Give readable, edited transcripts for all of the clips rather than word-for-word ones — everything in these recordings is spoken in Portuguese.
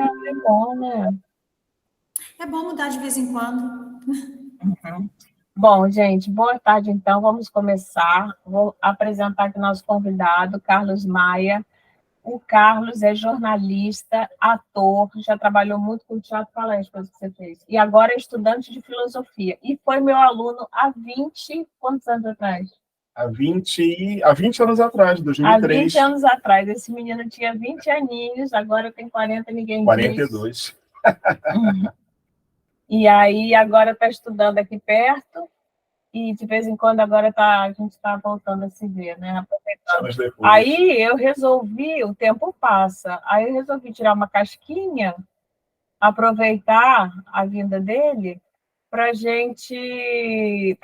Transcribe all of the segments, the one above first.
É bom, né? É bom mudar de vez em quando. Uhum. Bom, gente, boa tarde, então. Vamos começar. Vou apresentar aqui nosso convidado, Carlos Maia. O Carlos é jornalista, ator, já trabalhou muito com teatro, fala aí as coisas que você fez. E agora é estudante de filosofia. E foi meu aluno há 20, quantos anos atrás? Há 20 anos atrás, Há 2003. 20 anos atrás. Esse menino tinha 20 aninhos, agora tem 40, ninguém diz. 42. E aí agora está estudando aqui perto. E de vez em quando agora a gente está voltando a se ver, né? Anos depois. Aí eu resolvi, o tempo passa, aí eu resolvi tirar uma casquinha, aproveitar a vinda dele para gente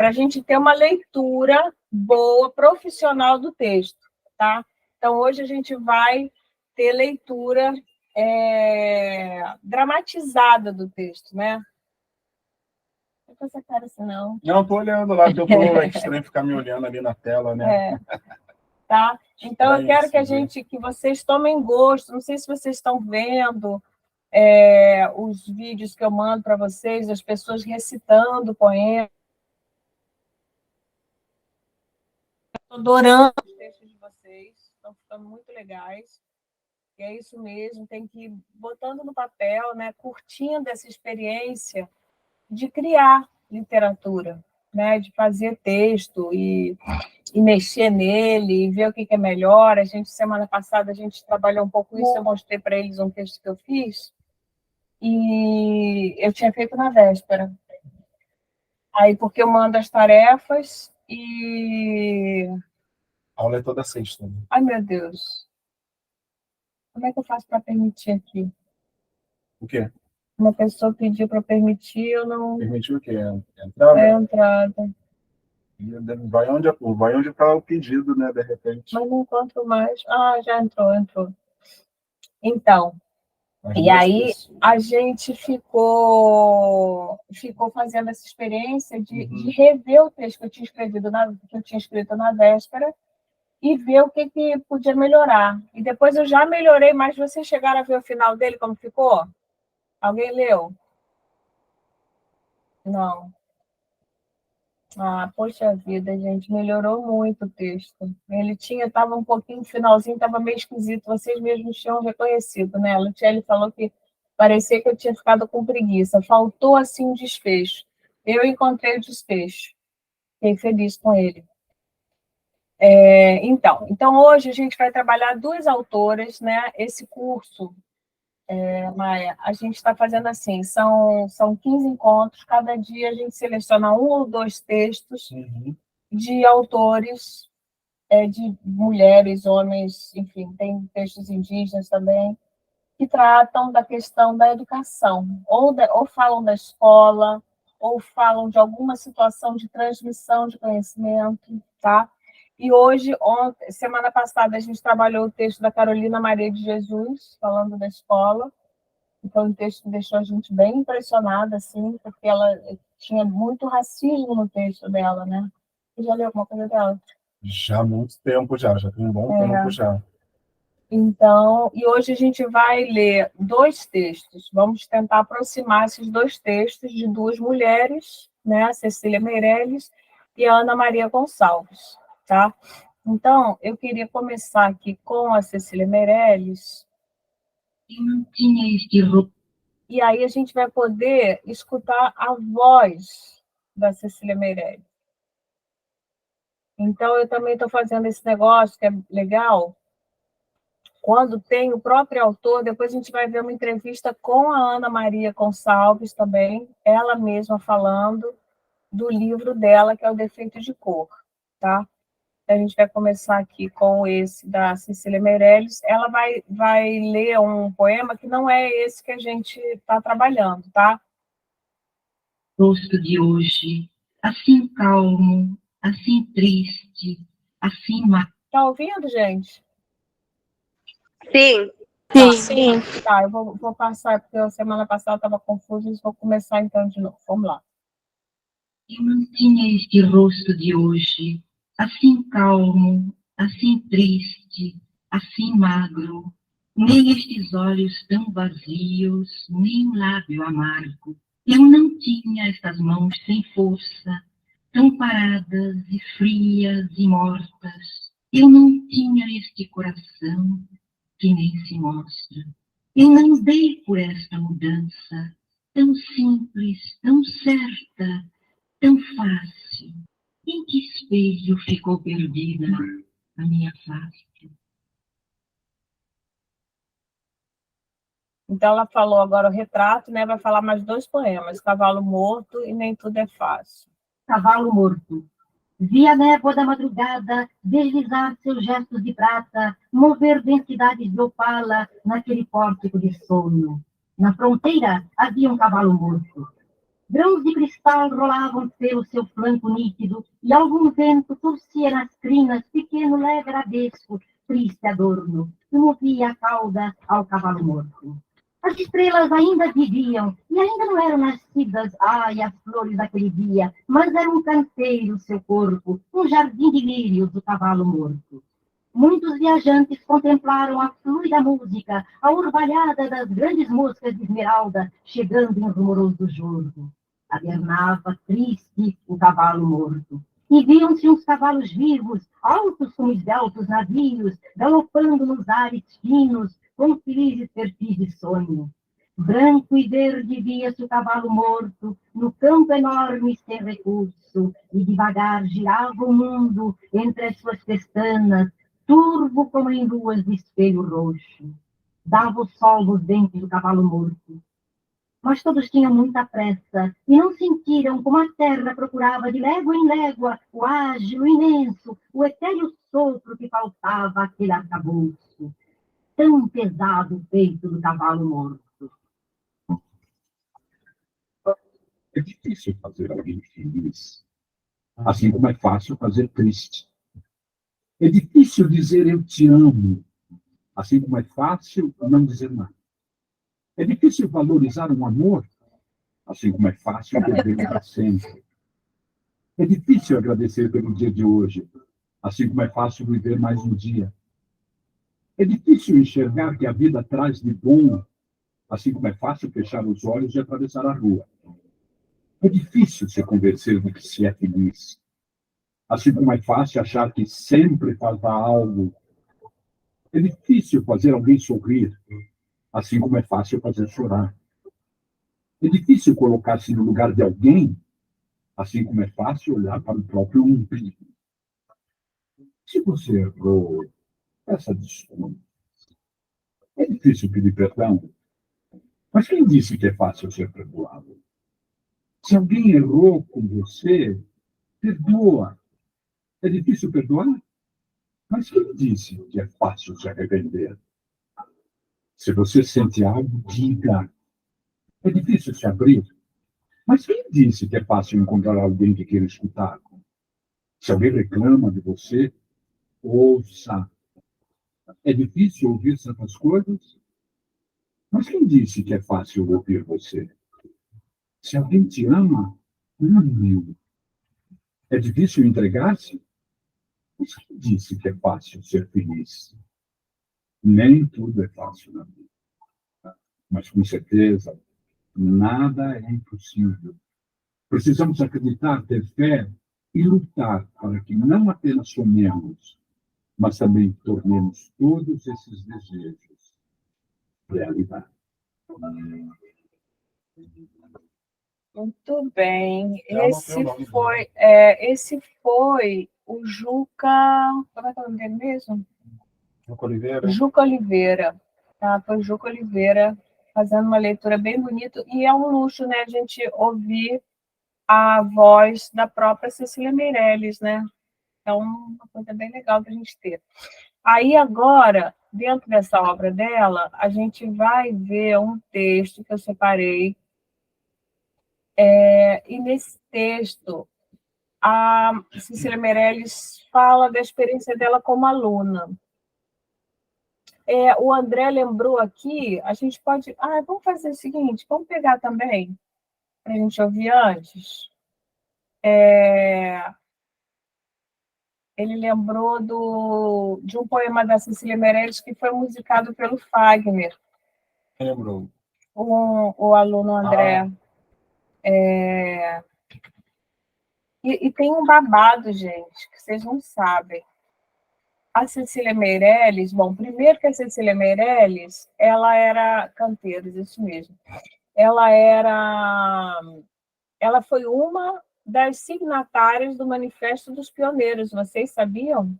ter uma leitura boa, profissional do texto, tá? Então hoje a gente vai ter leitura dramatizada do texto, né? Não com essa cara assim, não. Não, estou olhando lá, porque eu tô estranho ficar me olhando ali na tela, né? Tá? Então, eu quero que vocês tomem gosto. Não sei se vocês estão vendo os vídeos que eu mando para vocês, as pessoas recitando poemas. Estou adorando os textos de vocês, estão ficando muito legais. E é isso mesmo, tem que ir botando no papel, né? Curtindo essa experiência de criar literatura, né? De fazer texto e mexer nele, e ver o que é melhor. Semana passada, a gente trabalhou um pouco isso, eu mostrei para eles um texto que eu fiz, e eu tinha feito na véspera. Aí, porque eu mando as tarefas e... A aula é toda sexta. Né? Ai, meu Deus. Como é que eu faço para permitir aqui? O quê? Uma pessoa pediu para permitir, eu não... Permitiu o quê? Entrada? É a entrada. Vai onde está o pedido, né, de repente. Mas não encontro mais. Ah, já entrou. Então, e aí a gente ficou fazendo essa experiência de rever o texto que eu tinha escrito na véspera e ver o que podia melhorar. E depois eu já melhorei, mas vocês chegaram a ver o final dele, como ficou? Alguém leu? Não. Ah, poxa vida, gente, melhorou muito o texto. Ele estava um pouquinho, no finalzinho, estava meio esquisito, vocês mesmos tinham reconhecido, né? A Luciele falou que parecia que eu tinha ficado com preguiça, faltou, assim, um desfecho. Eu encontrei o desfecho, fiquei feliz com ele. Então, hoje a gente vai trabalhar duas autoras, né? Esse curso, Maia, a gente está fazendo assim, são 15 encontros, cada dia a gente seleciona um ou dois textos de autores, de mulheres, homens, enfim, tem textos indígenas também, que tratam da questão da educação, ou falam da escola, ou falam de alguma situação de transmissão de conhecimento, tá? E hoje, semana passada, a gente trabalhou o texto da Carolina Maria de Jesus, falando da escola. Foi um texto que deixou a gente bem impressionada, assim, porque ela tinha muito racismo no texto dela, né? Você já leu alguma coisa dela? Já há muito tempo, já tem um bom tempo já. Então, e hoje a gente vai ler dois textos. Vamos tentar aproximar esses dois textos de duas mulheres, né? A Cecília Meirelles e a Ana Maria Gonçalves, tá? Então, eu queria começar aqui com a Cecília Meirelles. E aí a gente vai poder escutar a voz da Cecília Meirelles. Então, eu também estou fazendo esse negócio que é legal. Quando tem o próprio autor, depois a gente vai ver uma entrevista com a Ana Maria Gonçalves também, ela mesma falando do livro dela, que é O Defeito de Cor, tá? A gente vai começar aqui com esse da Cecília Meirelles. Ela vai ler um poema que não é esse que a gente está trabalhando, tá? Rosto de hoje, assim calmo, assim triste, assim... Tá ouvindo, gente? Sim. Sim. Tá, eu vou passar, porque a semana passada estava confusa, vou começar então de novo. Vamos lá. E mantinha este rosto de hoje, assim calmo, assim triste, assim magro, nem estes olhos tão vazios, nem um lábio amargo. Eu não tinha estas mãos sem força, tão paradas e frias e mortas. Eu não tinha este coração que nem se mostra. Eu não dei por esta mudança, tão simples, tão certa, tão fácil. Em que espelho ficou perdida a minha face? Então, ela falou agora o retrato, né? Vai falar mais 2 poemas, Cavalo Morto e Nem Tudo é Fácil. Cavalo morto. Vi a névoa da madrugada deslizar seus gestos de prata, mover densidades de opala naquele pórtico de sono. Na fronteira havia um cavalo morto. Grãos de cristal rolavam pelo seu flanco nítido e algum vento torcia nas crinas pequeno leve arabesco, triste adorno, que movia a cauda ao cavalo morto. As estrelas ainda viviam e ainda não eram nascidas, ai, as flores daquele dia, mas era um canteiro seu corpo, um jardim de lírios do cavalo morto. Muitos viajantes contemplaram a fluida música, a orvalhada das grandes moscas de esmeralda chegando em rumoroso jordo. Adernava triste o cavalo morto. E viam-se uns cavalos vivos, altos como esbeltos navios, galopando nos ares finos, com felizes perfis de sonho. Branco e verde via-se o cavalo morto, no campo enorme sem recurso, e devagar girava o mundo entre as suas pestanas, turvo como em luas de espelho roxo. Dava o sol nos dentes do cavalo morto. Mas todos tinham muita pressa e não sentiram como a terra procurava de légua em légua o ágil, o imenso, o etéreo sopro que faltava àquele arcabouço. Tão pesado o peito do cavalo morto. É difícil fazer alguém feliz, assim como é fácil fazer triste. É difícil dizer eu te amo, assim como é fácil não dizer nada. É difícil valorizar um amor, assim como é fácil perder para sempre. É difícil agradecer pelo dia de hoje, assim como é fácil viver mais um dia. É difícil enxergar que a vida traz de bom, assim como é fácil fechar os olhos e atravessar a rua. É difícil se convencer de que se é feliz, assim como é fácil achar que sempre falta algo. É difícil fazer alguém sorrir, assim como é fácil fazer chorar. É difícil colocar-se no lugar de alguém, assim como é fácil olhar para o próprio umbigo. Se você errou, peça desculpa. É difícil pedir perdão, mas quem disse que é fácil ser perdoado? Se alguém errou com você, perdoa. É difícil perdoar? Mas quem disse que é fácil se arrepender? Se você sente algo, diga. É difícil se abrir? Mas quem disse que é fácil encontrar alguém que queira escutar? Se alguém reclama de você, ouça. É difícil ouvir certas coisas? Mas quem disse que é fácil ouvir você? Se alguém te ama, ame-o. É difícil entregar-se? Mas quem disse que é fácil ser feliz? Nem tudo é fácil na vida. Mas, com certeza, nada é impossível. Precisamos acreditar, ter fé e lutar para que não apenas sonhemos, mas também tornemos todos esses desejos realidade. Muito bem. Eu anotei o nome Esse foi o Juca. Como é que é o nome dele mesmo? Juca Oliveira. Juca Oliveira. Tá? Foi o Juca Oliveira fazendo uma leitura bem bonita. E é um luxo, né, a gente ouvir a voz da própria Cecília Meirelles, né? É uma coisa bem legal para a gente ter. Aí agora, dentro dessa obra dela, a gente vai ver um texto que eu separei. E nesse texto, a Cecília Meirelles fala da experiência dela como aluna. O André lembrou aqui, a gente pode... vamos fazer o seguinte, vamos pegar também, para a gente ouvir antes, ele lembrou de um poema da Cecília Meirelles que foi musicado pelo Fagner, Quem lembrou? o aluno André. E tem um babado, gente, que vocês não sabem. A Cecília Meirelles, bom, primeiro que a Cecília Meirelles, ela era Canteiros, isso mesmo. Ela foi uma das signatárias do Manifesto dos Pioneiros, vocês sabiam?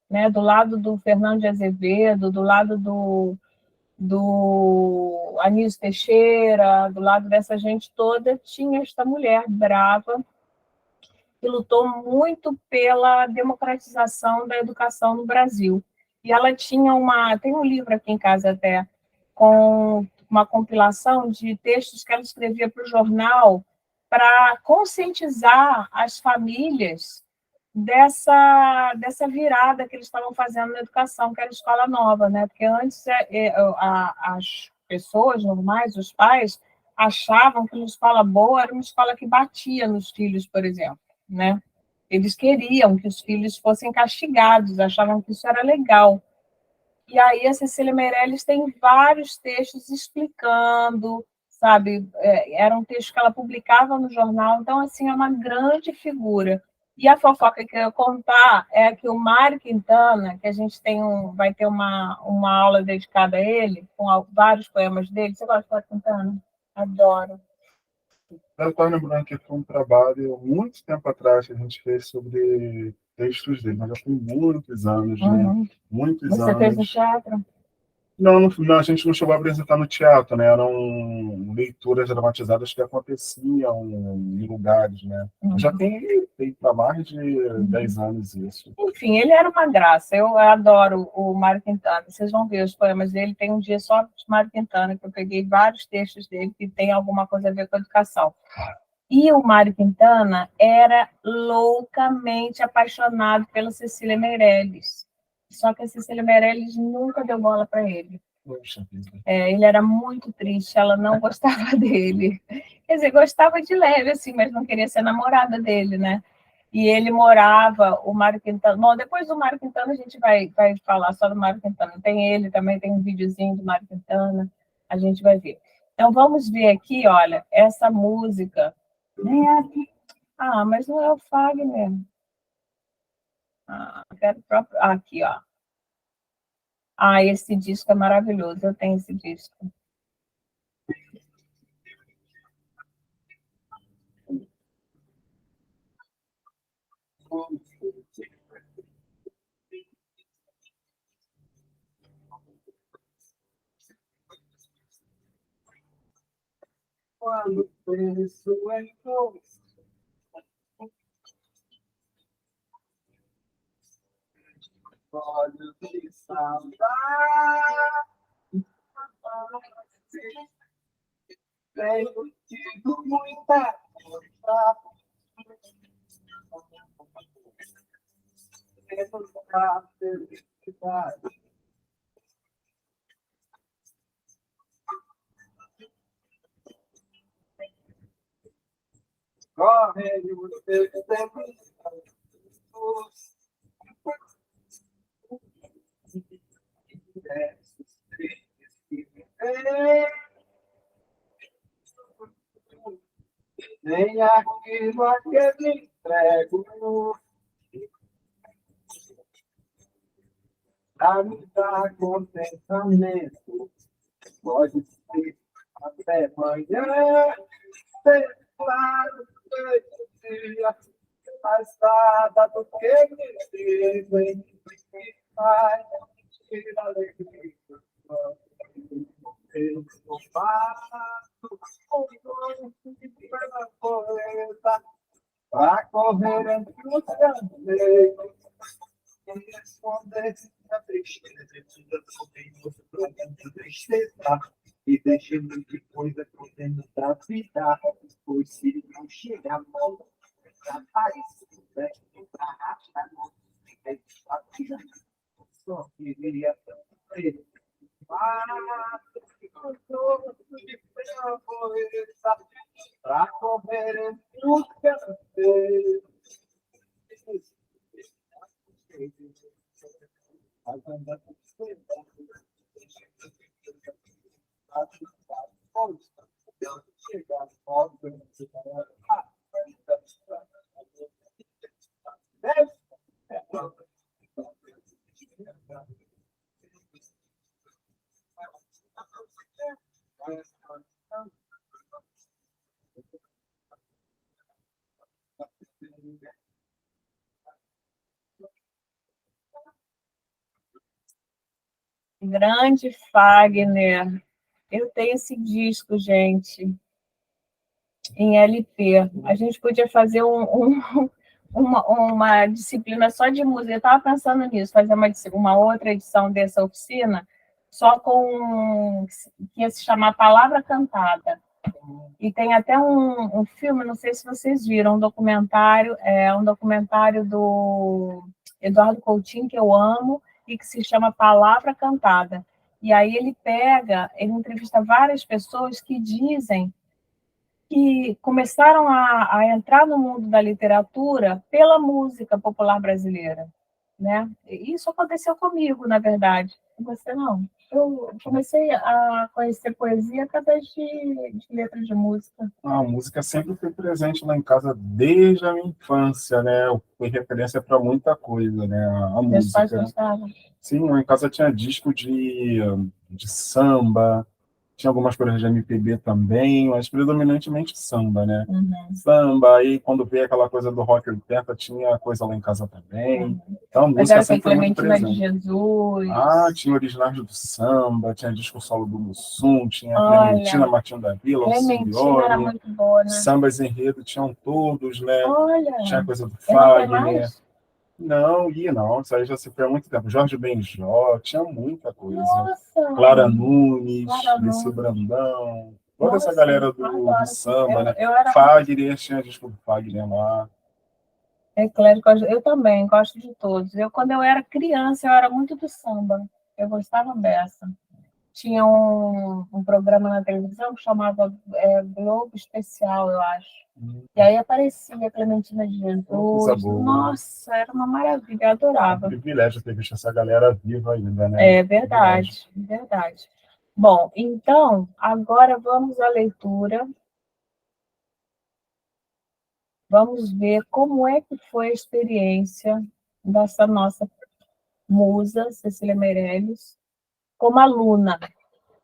Né? Do lado do Fernando de Azevedo, do lado do Anísio Teixeira, do lado dessa gente toda, tinha esta mulher brava que lutou muito pela democratização da educação no Brasil. E ela tem um livro aqui em casa até, com uma compilação de textos que ela escrevia para o jornal para conscientizar as famílias dessa virada que eles estavam fazendo na educação, que era a escola nova, né? Porque antes as pessoas normais, os pais, achavam que uma escola boa era uma escola que batia nos filhos, por exemplo, né? Eles queriam que os filhos fossem castigados, achavam que isso era legal. E aí a Cecília Meirelles tem vários textos explicando, sabe? Era um texto que ela publicava no jornal, então, assim, é uma grande figura. E a fofoca que eu ia contar é que o Mário Quintana, que a gente vai ter uma aula dedicada a ele, com vários poemas dele. Você gosta de Mário Quintana? Adoro. Eu estava lembrando que foi um trabalho, muito tempo atrás, que a gente fez sobre textos dele, mas já tem muitos anos, né? Muitos Você fez no anos. teatro? Não, a gente não chegou a apresentar no teatro, né? Eram leituras dramatizadas que aconteciam em lugares, né? Já tem para mais de 10 anos isso. Enfim, ele era uma graça. Eu adoro o Mário Quintana. Vocês vão ver os poemas dele. Tem um dia só de Mário Quintana, que eu peguei vários textos dele que tem alguma coisa a ver com a educação. E o Mário Quintana era loucamente apaixonado pela Cecília Meirelles. Só que a Cecília Meirelles nunca deu bola para ele. Poxa vida. Ele era muito triste, ela não gostava dele. Quer dizer, gostava de leve, assim, mas não queria ser namorada dele, né? E ele morava, o Mário Quintana... Bom, depois do Mário Quintana a gente vai falar só do Mário Quintana. Tem ele também, tem um videozinho do Mário Quintana, a gente vai ver. Então, vamos ver aqui, olha, essa música. Ah, mas não é o Fagner. Quero próprio... aqui, ó. Esse disco é maravilhoso, eu tenho esse disco. Quando penso em você, olhos de saudade, tenho tido muita vontade, temos a felicidade. Corre o teu tempo, nem aquilo a que eu me entrego, a me dar contentamento. Pode ser até manhã, ser claro que dia, mais nada do que me dizem, que faz tirar alegria. Eu faço pela poeta para correr entre os campos e esconder a tristeza, tristeza e deixando de coisa podendo da vida, pois se não chega a mão, rapaz, para arrastar a vida, só queria ter. Para correr entre os campos Grande Fagner. Eu tenho esse disco, gente, em LP. A gente podia fazer uma disciplina só de música. Eu estava pensando nisso, fazer uma outra edição dessa oficina, só com que ia se chamar Palavra Cantada. E tem até um filme, não sei se vocês viram, um documentário do Eduardo Coutinho, que eu amo, e que se chama Palavra Cantada. E aí ele entrevista várias pessoas que dizem que começaram a entrar no mundo da literatura pela música popular brasileira, né? Isso aconteceu comigo, na verdade. Você não? Eu comecei a conhecer poesia através de letras de música. A música sempre foi presente lá em casa desde a minha infância, né? Foi referência para muita coisa, né? A Meus pais música. gostavam. Sim, lá em casa tinha disco de samba, tinha algumas coisas de MPB também, mas predominantemente samba, né? Uhum. Samba, aí quando veio aquela coisa do rock 80, tinha coisa lá em casa também. Uhum. Então a Mas música era assim, sempre foi muito Clementina de presente. Jesus. Tinha originais do samba, tinha disco solo do Mussum, tinha Olha, Clementina Martim da Vila, Clementina era muito boa, né? sambas enredo tinham todos, né? Olha, Tinha coisa do eu não tenho Fagner. mais? Não, isso aí já se foi há muito tempo. Jorge Benjó, tinha muita coisa. Nossa! Clara Nunes, Clara Lissi Nunes. Brandão, toda essa Nossa, galera do adoro. samba, né? Eu era Fagner, tinha disco do Fagner lá. eclético, eu também gosto de todos. Quando eu era criança, eu era muito do samba. Eu gostava dessa. Tinha um programa na televisão que chamava Globo Especial, eu acho. E aí aparecia Clementina de Coisa Jesus. boa. Nossa, era uma maravilha, eu É um adorava. privilégio ter visto essa galera viva ainda, né? É verdade, verdade. Bom, então, agora vamos à leitura. Vamos ver como é que foi a experiência dessa nossa musa, Cecília Meirelles, como aluna.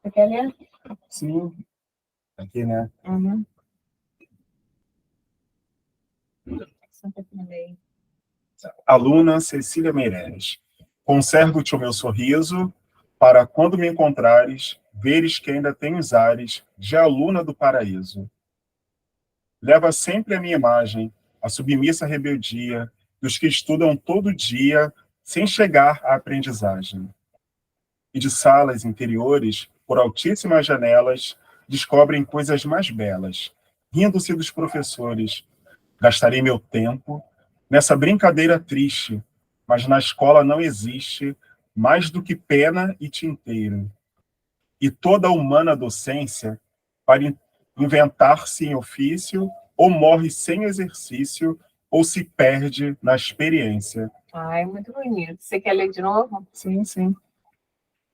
Você quer ler? Sim, aqui, né? Uhum. Senta aqui no meio. Aluna Cecília Meirelles, conservo-te o meu sorriso, para quando me encontrares, veres que ainda tenho os ares de aluna do paraíso. Leva sempre a minha imagem, a submissa rebeldia dos que estudam todo dia sem chegar à aprendizagem. E de salas interiores, por altíssimas janelas, descobrem coisas mais belas, rindo-se dos professores. Gastarei meu tempo nessa brincadeira triste, mas na escola não existe mais do que pena e tinteiro. E toda a humana docência, para inventar-se em ofício, ou morre sem exercício, ou se perde na experiência. Ai, muito bonito. Você quer ler de novo? Sim, sim.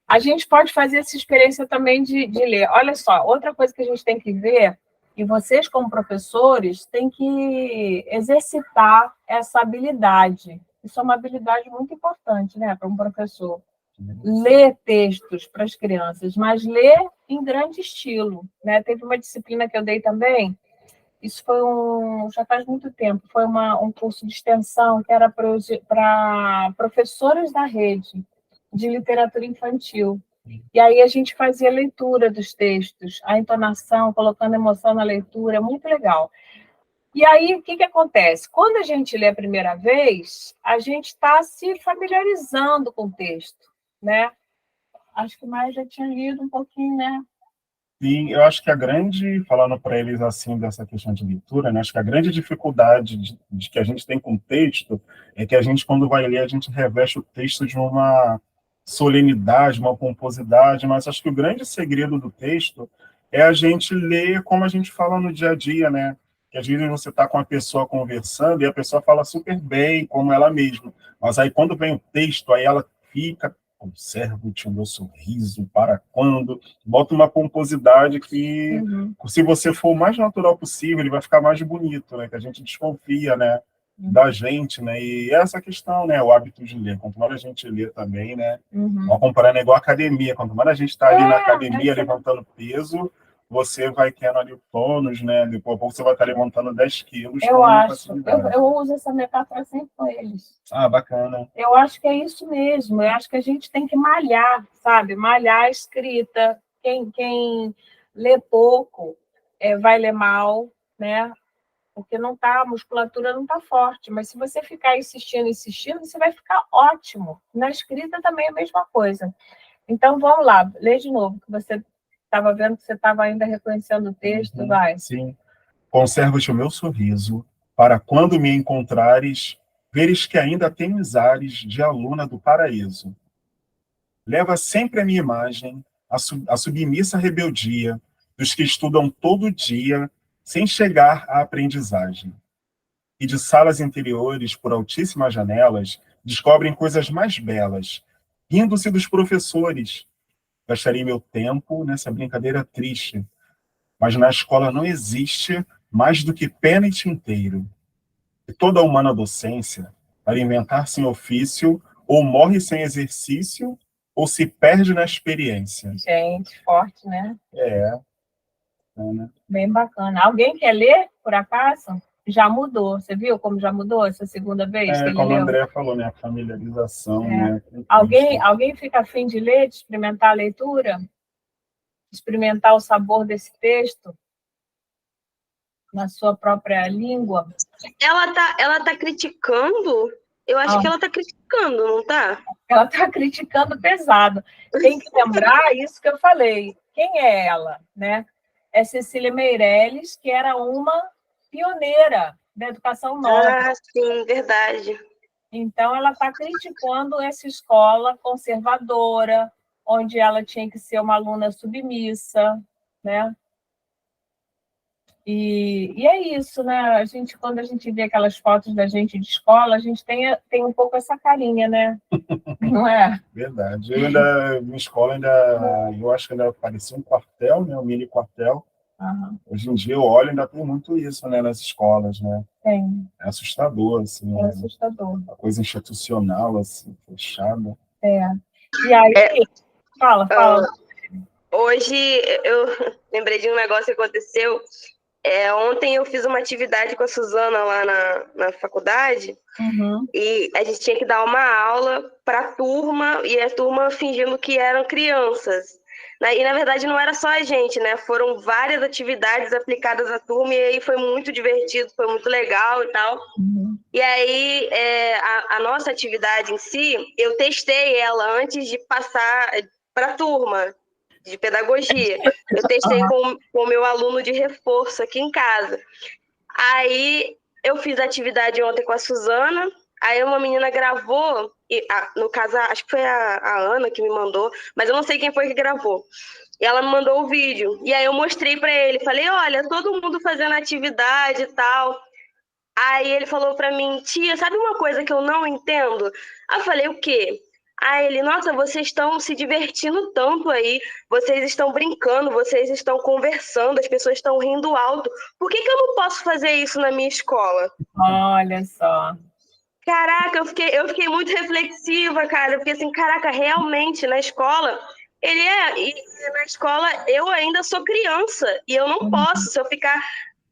A gente pode fazer essa experiência também de ler. Olha só, outra coisa que a gente tem que ver, e vocês, como professores, têm que exercitar essa habilidade. Isso é uma habilidade muito importante, né, para um professor. Ler textos para as crianças, mas ler em grande estilo, né? Teve uma disciplina que eu dei também, isso foi já faz muito tempo, foi um curso de extensão que era para professores da rede de literatura infantil. E aí a gente fazia leitura dos textos, a entonação, colocando emoção na leitura, muito legal. E aí, o que acontece? Quando a gente lê a primeira vez, a gente está se familiarizando com o texto, né? Acho que o Maia já tinha lido um pouquinho, né? E eu acho que falando para eles assim, dessa questão de leitura, né, acho que a grande dificuldade de que a gente tem com o texto é que a gente, quando vai ler, a gente reveste o texto de uma solenidade, uma pomposidade, mas acho que o grande segredo do texto é a gente ler como a gente fala no dia a dia, né? Que às vezes você está com uma pessoa conversando e a pessoa fala super bem, como ela mesma, mas aí quando vem o texto, aí ela fica Conservo-te o meu sorriso, para quando... Bota uma pomposidade que, se você for o mais natural possível, ele vai ficar mais bonito, né? Que a gente desconfia, né? Da gente, né? E essa questão, né? O hábito de ler. Quanto mais a gente lê também, né? Vamos comparar, né? Igual a academia. Quanto mais a gente está ali na academia levantando peso, você vai tendo ali o tônus, né? Depois a pouco você vai estar levantando 10 quilos. Eu acho. Eu uso essa metáfora sempre com eles. Ah, bacana. Eu acho que é isso mesmo. Eu acho que a gente tem que malhar, sabe? Malhar a escrita. Quem lê pouco vai ler mal, né? Porque a musculatura não está forte. Mas se você ficar insistindo, você vai ficar ótimo. Na escrita também é a mesma coisa. Então, vamos lá. Lê de novo, que você estava vendo que você estava ainda reconhecendo o texto. Vai. Sim. Conserva-te o meu sorriso, para quando me encontrares, veres que ainda tens ares de aluna do paraíso. Leva sempre a minha imagem, a submissa rebeldia dos que estudam todo dia, sem chegar à aprendizagem. E de salas interiores, por altíssimas janelas, descobrem coisas mais belas, rindo-se dos professores. Gastarei meu tempo nessa brincadeira triste, mas na escola não existe mais do que pena e tinteiro. E toda a humana docência, para inventar sem ofício, ou morre sem exercício, ou se perde na experiência. Gente, forte, né? Né? Bem bacana. Alguém quer ler, por acaso? Já mudou. Você viu como já mudou essa segunda vez que ele Como a leu? Andrea falou, né? A familiarização, né? Alguém fica a fim de ler, de experimentar a leitura? Experimentar o sabor desse texto na sua própria língua? Ela tá criticando? Eu acho que ela tá criticando, não tá? Ela está criticando pesado. Tem que lembrar isso que eu falei. Quem é ela, né? É Cecília Meirelles, que era uma pioneira da educação nova. Ah, sim, verdade. Então, ela está criticando essa escola conservadora, onde ela tinha que ser uma aluna submissa, né? E é isso, né? Quando a gente vê aquelas fotos da gente de escola, a gente tem um pouco essa carinha, né? Não é? Verdade. Minha escola eu acho que ainda parecia um quartel, né? Um mini quartel. Hoje em dia eu olho, ainda tem muito isso, né? Nas escolas, né? Tem. É assustador, assim. É assustador. Uma coisa institucional, assim, fechada. E aí, fala. Hoje eu lembrei de um negócio que aconteceu. Ontem eu fiz uma atividade com a Suzana lá na faculdade, e a gente tinha que dar uma aula para a turma, e a turma fingindo que eram crianças. E, na verdade, não era só a gente, né? Foram várias atividades aplicadas à turma, e aí foi muito divertido, foi muito legal e tal. E aí, a nossa atividade em si, eu testei ela antes de passar para a turma de pedagogia. Eu testei com o meu aluno de reforço aqui em casa. Aí eu fiz a atividade ontem com a Suzana, aí uma menina gravou, no caso, acho que foi a Ana que me mandou, mas eu não sei quem foi que gravou. E ela me mandou o vídeo, e aí eu mostrei para ele, falei, olha, todo mundo fazendo atividade e tal. Aí ele falou para mim, tia, sabe uma coisa que eu não entendo? Aí eu falei, o quê? Aí ele, nossa, vocês estão se divertindo tanto aí, vocês estão brincando, vocês estão conversando, as pessoas estão rindo alto. Por que eu não posso fazer isso na minha escola? Olha só. Caraca, eu fiquei muito reflexiva, cara. Eu fiquei assim, caraca, realmente, na escola, e na escola eu ainda sou criança, e eu não posso, se eu ficar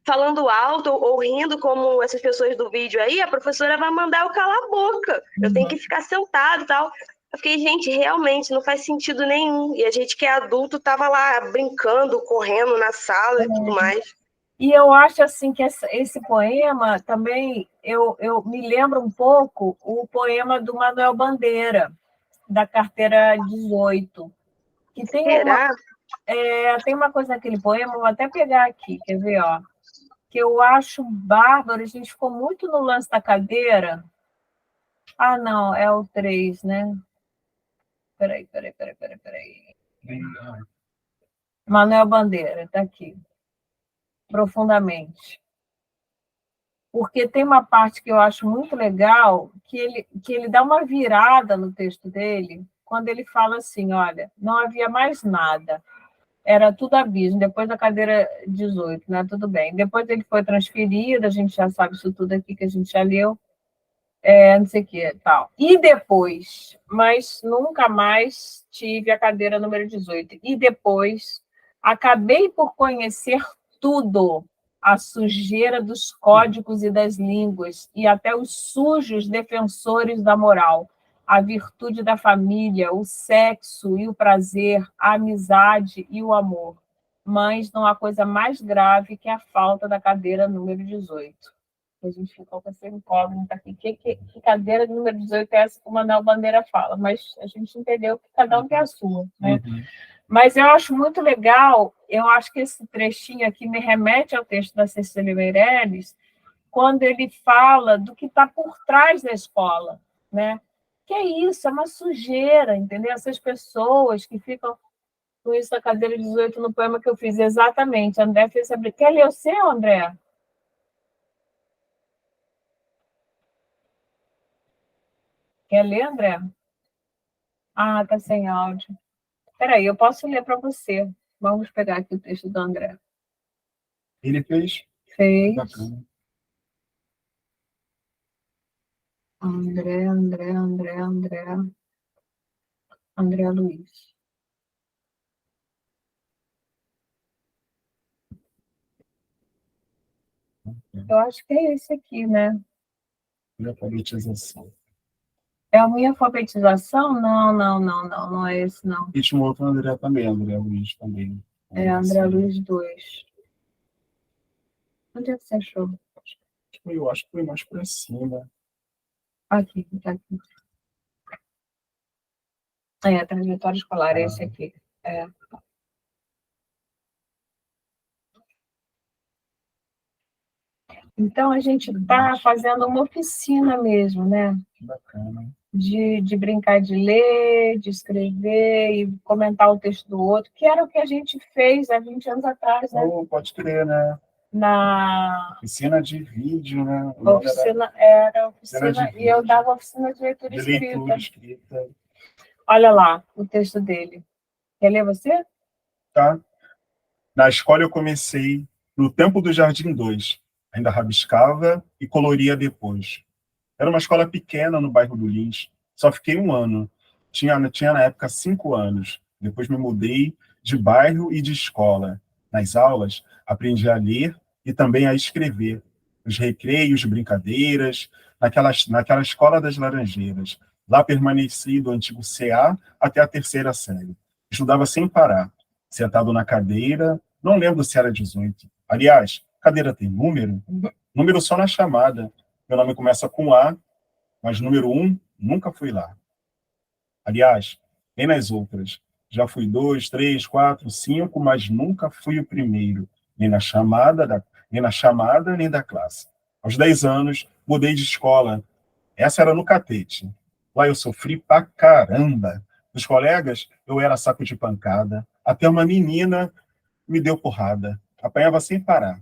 falando alto ou rindo como essas pessoas do vídeo aí, a professora vai mandar eu calar a boca. Eu tenho que ficar sentado e tal. Eu fiquei, gente, realmente não faz sentido nenhum. E a gente que é adulto tava lá brincando, correndo na sala e tudo mais. E eu acho assim que esse poema também, eu me lembro um pouco o poema do Manuel Bandeira, da carteira 18. Que tem uma coisa naquele poema, vou até pegar aqui, quer ver, ó, que eu acho bárbaro, a gente ficou muito no lance da cadeira. Ah, não, é o 3, né? Peraí. Manuel Bandeira, está aqui. Profundamente. Porque tem uma parte que eu acho muito legal, que ele dá uma virada no texto dele, quando ele fala assim, olha, não havia mais nada, era tudo abismo, depois da cadeira 18, né? Tudo bem. Depois ele foi transferido, a gente já sabe isso tudo aqui que a gente já leu, não sei o que, tal. E depois, mas nunca mais tive a cadeira número 18. E depois, acabei por conhecer tudo, a sujeira dos códigos e das línguas, e até os sujos defensores da moral, a virtude da família, o sexo e o prazer, a amizade e o amor. Mas não há coisa mais grave que a falta da cadeira número 18. A gente ficou com essa incógnita aqui. Que cadeira número 18 é essa que o Manuel Bandeira fala? Mas a gente entendeu que cada um tem a sua, né? Uhum. Mas eu acho muito legal, eu acho que esse trechinho aqui me remete ao texto da Cecília Meirelles, quando ele fala do que está por trás da escola, né? Que é isso, é uma sujeira, entendeu? Essas pessoas que ficam com isso da cadeira 18 no poema que eu fiz, exatamente. André fez abrir. Quer ler o seu, André? Quer ler, André? Ah, tá sem áudio. Espera aí, eu posso ler para você. Vamos pegar aqui o texto do André. Ele fez? Fez. Bacana. André Luiz. Eu acho que é esse aqui, né? Alfabetização. É a minha alfabetização? Não é esse, não. E tinha um outro André também, André Luiz também. É André Luiz 2. Onde é que você achou? Eu acho que foi mais para cima. Aqui, tá aqui. A trajetória escolar, é esse aqui. É. Então, a gente está fazendo uma oficina mesmo, né? Que bacana. De brincar de ler, de escrever e comentar o texto do outro, que era o que a gente fez há 20 anos atrás, né? Oh, pode crer, né? Na Oficina de vídeo, né? oficina, era oficina, de e eu vídeo. dava oficina de leitura De leitura escrita. escrita. Olha lá o texto dele. Quer ler você? Tá? Na escola eu comecei no tempo do Jardim 2. Ainda rabiscava e coloria depois. Era uma escola pequena no bairro do Lins. Só fiquei um ano. Tinha na época 5 anos. Depois me mudei de bairro e de escola. Nas aulas, aprendi a ler e também a escrever. Os recreios, brincadeiras, naquela escola das Laranjeiras. Lá permaneci do antigo CA até a 3ª série. Estudava sem parar. Sentado na cadeira, não lembro se era 18. Aliás, cadeira tem número? Número só na chamada. Meu nome começa com A, mas número 1 nunca fui lá. Aliás, nem nas outras. Já fui 2, 3, 4, 5, mas nunca fui o primeiro, nem na chamada, nem da classe. Aos 10 anos, mudei de escola. Essa era no Catete. Lá eu sofri pra caramba. Dos colegas, eu era saco de pancada. Até uma menina me deu porrada. Apanhava sem parar,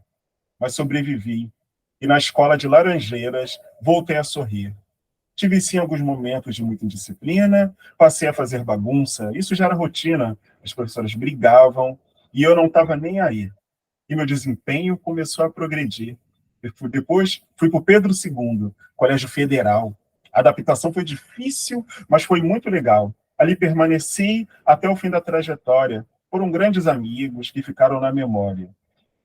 mas sobrevivi. E na escola de Laranjeiras, voltei a sorrir. Tive sim alguns momentos de muita indisciplina, passei a fazer bagunça, isso já era rotina. As professoras brigavam e eu não estava nem aí. E meu desempenho começou a progredir. Depois fui para o Pedro II, Colégio Federal. A adaptação foi difícil, mas foi muito legal. Ali permaneci até o fim da trajetória. Foram grandes amigos que ficaram na memória.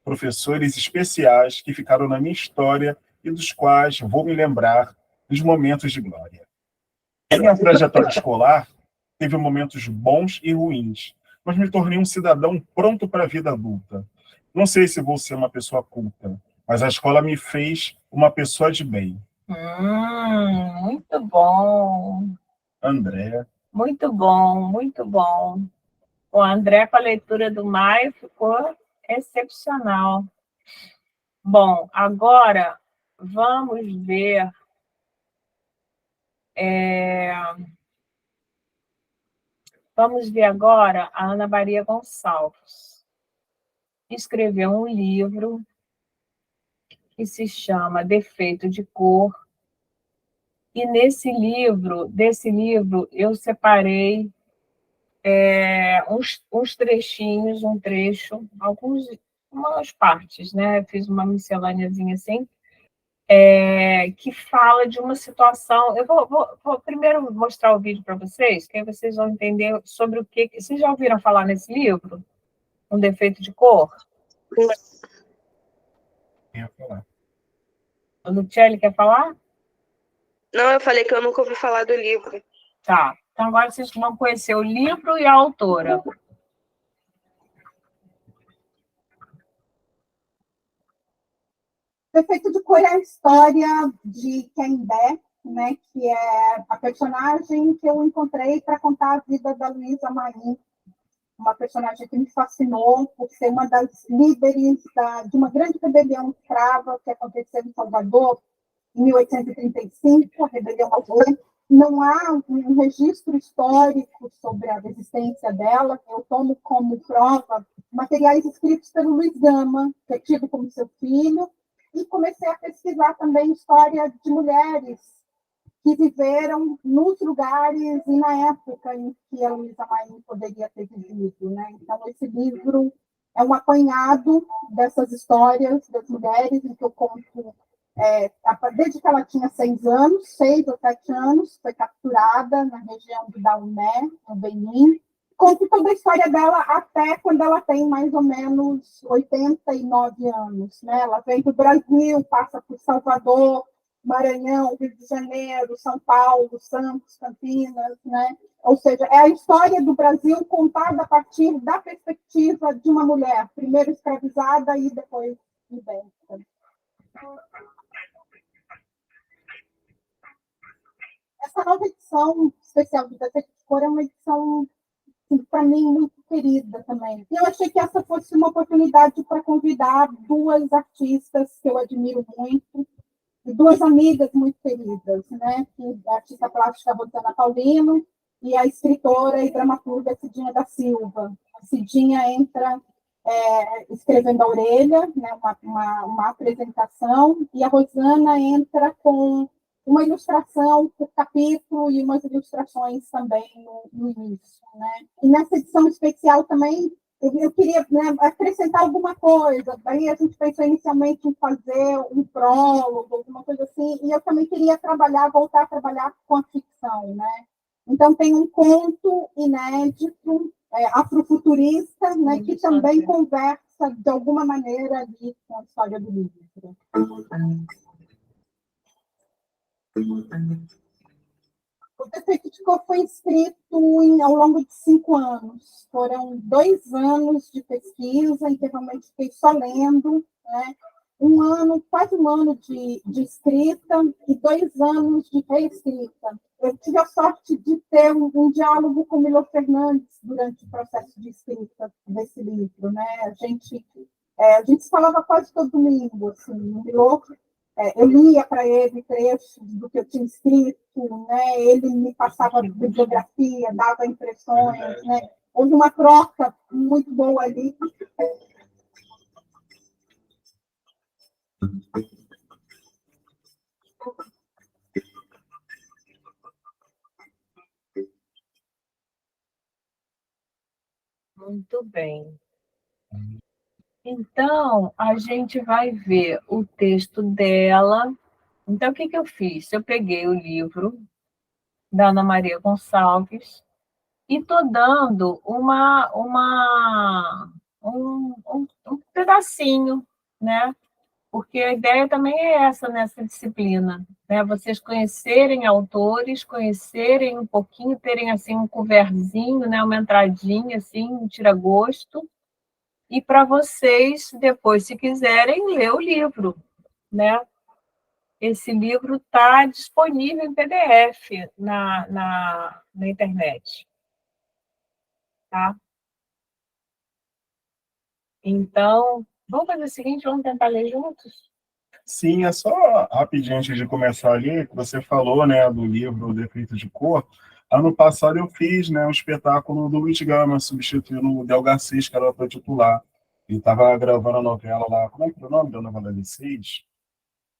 Professores especiais que ficaram na minha história e dos quais vou me lembrar dos momentos de glória. Minha trajetória escolar teve momentos bons e ruins, mas me tornei um cidadão pronto para a vida adulta. Não sei se vou ser uma pessoa culta, mas a escola me fez uma pessoa de bem. Muito bom. André. Muito bom, muito bom. O André, com a leitura do Maio, ficou excepcional. Bom, agora vamos ver. Vamos ver agora a Ana Maria Gonçalves. Escreveu um livro que se chama Defeito de Cor, E desse livro, eu separei uns trechinhos, um trecho, umas partes, né? Fiz uma miscelâneazinha assim, que fala de uma situação. Eu vou primeiro mostrar o vídeo para vocês, que aí vocês vão entender sobre o que. Vocês já ouviram falar nesse livro? Um defeito de cor? Eu ia falar. O Luciele quer falar? Não, eu falei que eu nunca ouvi falar do livro. Tá. Então agora vocês vão conhecer o livro e a autora. Defeito de Cor é a história de Kendé, né, que é a personagem que eu encontrei para contar a vida da Luísa Maim, uma personagem que me fascinou por ser uma das líderes de uma grande rebelião escrava que aconteceu em Salvador em 1835, a rebelião Malvânia. Não há um registro histórico sobre a resistência dela. Eu tomo como prova materiais escritos pelo Luiz Gama, que é tido como seu filho, e comecei a pesquisar também história de mulheres que viveram nos lugares e na época em que a Luísa Maim poderia ter vivido, né? Então, esse livro é um apanhado dessas histórias das mulheres, em que eu conto, desde que ela tinha 6 ou 7 anos, foi capturada na região do Daomé, no Benin. Conto toda a história dela até quando ela tem mais ou menos 89 anos. Né? Ela vem do Brasil, passa por Salvador, Maranhão, Rio de Janeiro, São Paulo, Santos, Campinas, né? Ou seja, é a história do Brasil contada a partir da perspectiva de uma mulher, primeiro escravizada e depois liberta. Essa nova edição especial do Defeito de Cor é uma edição, para mim, muito querida também. E eu achei que essa fosse uma oportunidade para convidar 2 artistas que eu admiro muito, e 2 amigas muito queridas, né? A artista plástica Rosana Paulino e a escritora e dramaturga Cidinha da Silva. A Cidinha entra escrevendo a orelha, né? uma apresentação, e a Rosana entra com uma ilustração por capítulo e umas ilustrações também no início. Né? E nessa edição especial também, eu queria, né, acrescentar alguma coisa. Daí a gente pensou inicialmente em fazer um prólogo, alguma coisa assim, e eu também queria voltar a trabalhar com a ficção. Né? Então, tem um conto inédito, afrofuturista, né, que também conversa, de alguma maneira, ali com a história do livro. O Defeito de Cor foi escrito ao longo de 5 anos. Foram 2 anos de pesquisa, em que realmente fiquei só lendo, né? Quase um ano de escrita e 2 anos de reescrita. Eu tive a sorte de ter um diálogo com o Milo Fernandes durante o processo de escrita desse livro. Né? A gente se falava quase todo domingo. Assim, o Milo, eu lia para ele trechos do que eu tinha escrito, né? Ele me passava bibliografia, dava impressões. Né? Houve uma troca muito boa ali. Muito bem. Então, a gente vai ver o texto dela. Então, o que eu fiz? Eu peguei o livro da Ana Maria Gonçalves e estou dando um pedacinho, né? Porque a ideia também é essa nessa disciplina, né? Vocês conhecerem autores, conhecerem um pouquinho, terem assim um coverzinho, né? Uma entradinha, assim, um tira-gosto, e para vocês, depois, se quiserem, ler o livro, né? Esse livro está disponível em PDF na internet. Tá? Então, vamos fazer o seguinte, vamos tentar ler juntos? Sim, é só rapidinho antes de começar ali, que você falou, né, do livro O Defeito de Cor. Ano passado eu fiz, né, um espetáculo do Luiz Gama, substituindo o Del Garcis, que era o ator titular. Ele estava gravando a novela lá, como é que é o nome da novela de 6?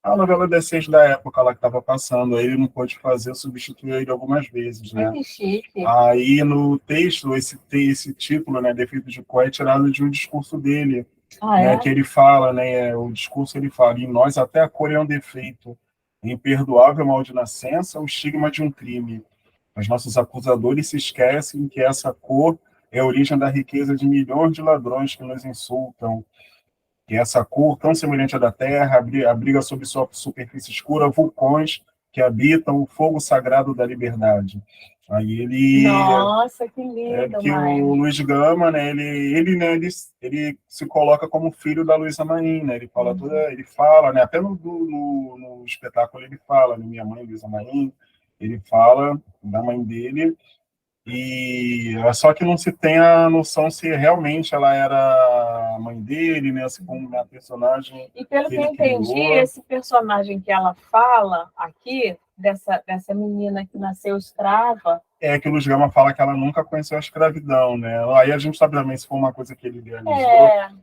A novela das 6 da época lá que estava passando, aí ele não pôde fazer, substituiu ele algumas vezes, né? Que chique. Aí no texto, esse título, né, Defeito de Cor, é tirado de um discurso dele, né, que ele fala, né, o discurso ele fala, em nós até a cor é um defeito, imperdoável mal de nascença, o estigma de um crime. Os nossos acusadores se esquecem que essa cor é a origem da riqueza de milhões de ladrões que nos insultam, que essa cor tão semelhante à da terra abriga sob sua superfície escura vulcões que habitam o fogo sagrado da liberdade. Aí ele... Nossa, que lindo, que Maia. o Luiz Gama, né, ele se coloca como filho da Luísa Maim, né, ele fala ele fala, né, até no espetáculo ele fala, né, minha mãe Luísa Maim, ele fala da mãe dele, e só que não se tem a noção se realmente ela era a mãe dele, né, assim como a personagem. E pelo que eu ele entendi, criou. esse personagem que ela fala aqui, dessa menina que nasceu escrava, É que o Luiz Gama fala que ela nunca conheceu a escravidão, né? Aí a gente sabe também se foi uma coisa que ele idealizou,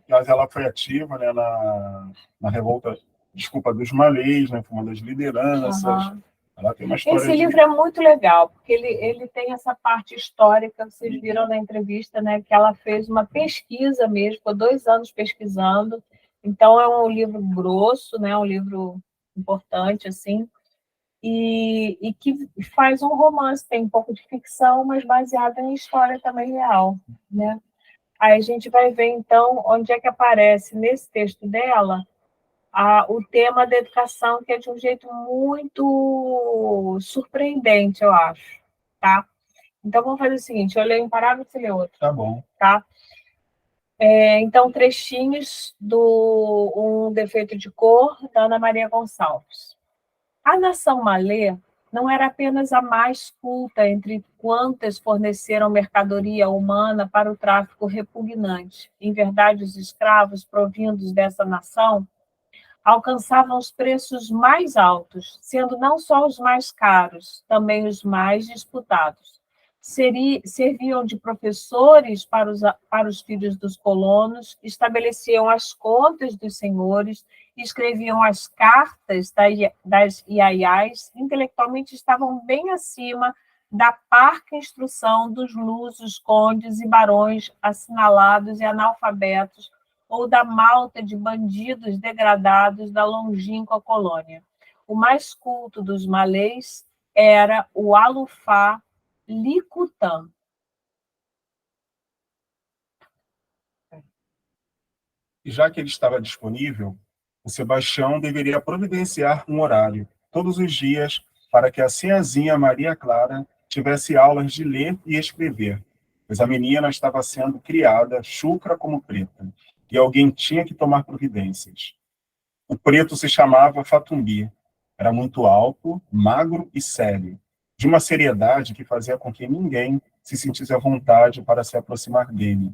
mas ela foi ativa, né, na revolta, desculpa, dos malês, né? Foi uma das lideranças. Ela tem uma história esse livro é muito legal, porque ele tem essa parte histórica, vocês viram na entrevista, né, que ela fez uma pesquisa mesmo, ficou 2 anos pesquisando, então é um livro grosso, né, um livro importante, assim, e que faz um romance, tem um pouco de ficção, mas baseado em história também real, né? Aí a gente vai ver, então, onde é que aparece nesse texto dela o tema da educação, que é de um jeito muito surpreendente, eu acho, tá? Então, vamos fazer o seguinte, eu leio um parágrafo e você lê outro. Tá bom. Tá? Então, trechinhos do Um Defeito de Cor, da Ana Maria Gonçalves. A nação malê não era apenas a mais culta entre quantas forneceram mercadoria humana para o tráfico repugnante. Em verdade, os escravos provindos dessa nação alcançavam os preços mais altos, sendo não só os mais caros, também os mais disputados. Serviam de professores para os filhos dos colonos, estabeleciam as contas dos senhores, escreviam as cartas das iaiás, intelectualmente estavam bem acima da parca instrução dos lusos, condes e barões assinalados e analfabetos, ou da malta de bandidos degradados da longínqua colônia. O mais culto dos malês era o Alufá Licutã. E já que ele estava disponível, o Sebastião deveria providenciar um horário, todos os dias, para que a sinhazinha Maria Clara tivesse aulas de ler e escrever, pois a menina estava sendo criada, chucra como preta, e alguém tinha que tomar providências. O preto se chamava Fatumbi. Era muito alto, magro e sério, de uma seriedade que fazia com que ninguém se sentisse à vontade para se aproximar dele.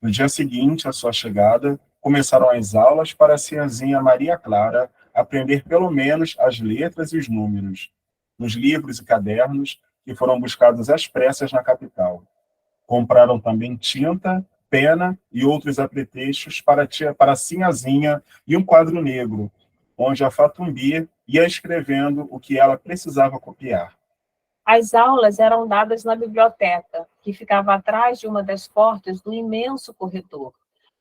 No dia seguinte à sua chegada, começaram as aulas para a sinhazinha Maria Clara aprender pelo menos as letras e os números, nos livros e cadernos que foram buscados às pressas na capital. Compraram também tinta, pena e outros apetrechos para a sinhazinha e um quadro negro, onde a Fatumbi ia escrevendo o que ela precisava copiar. As aulas eram dadas na biblioteca, que ficava atrás de uma das portas do imenso corredor,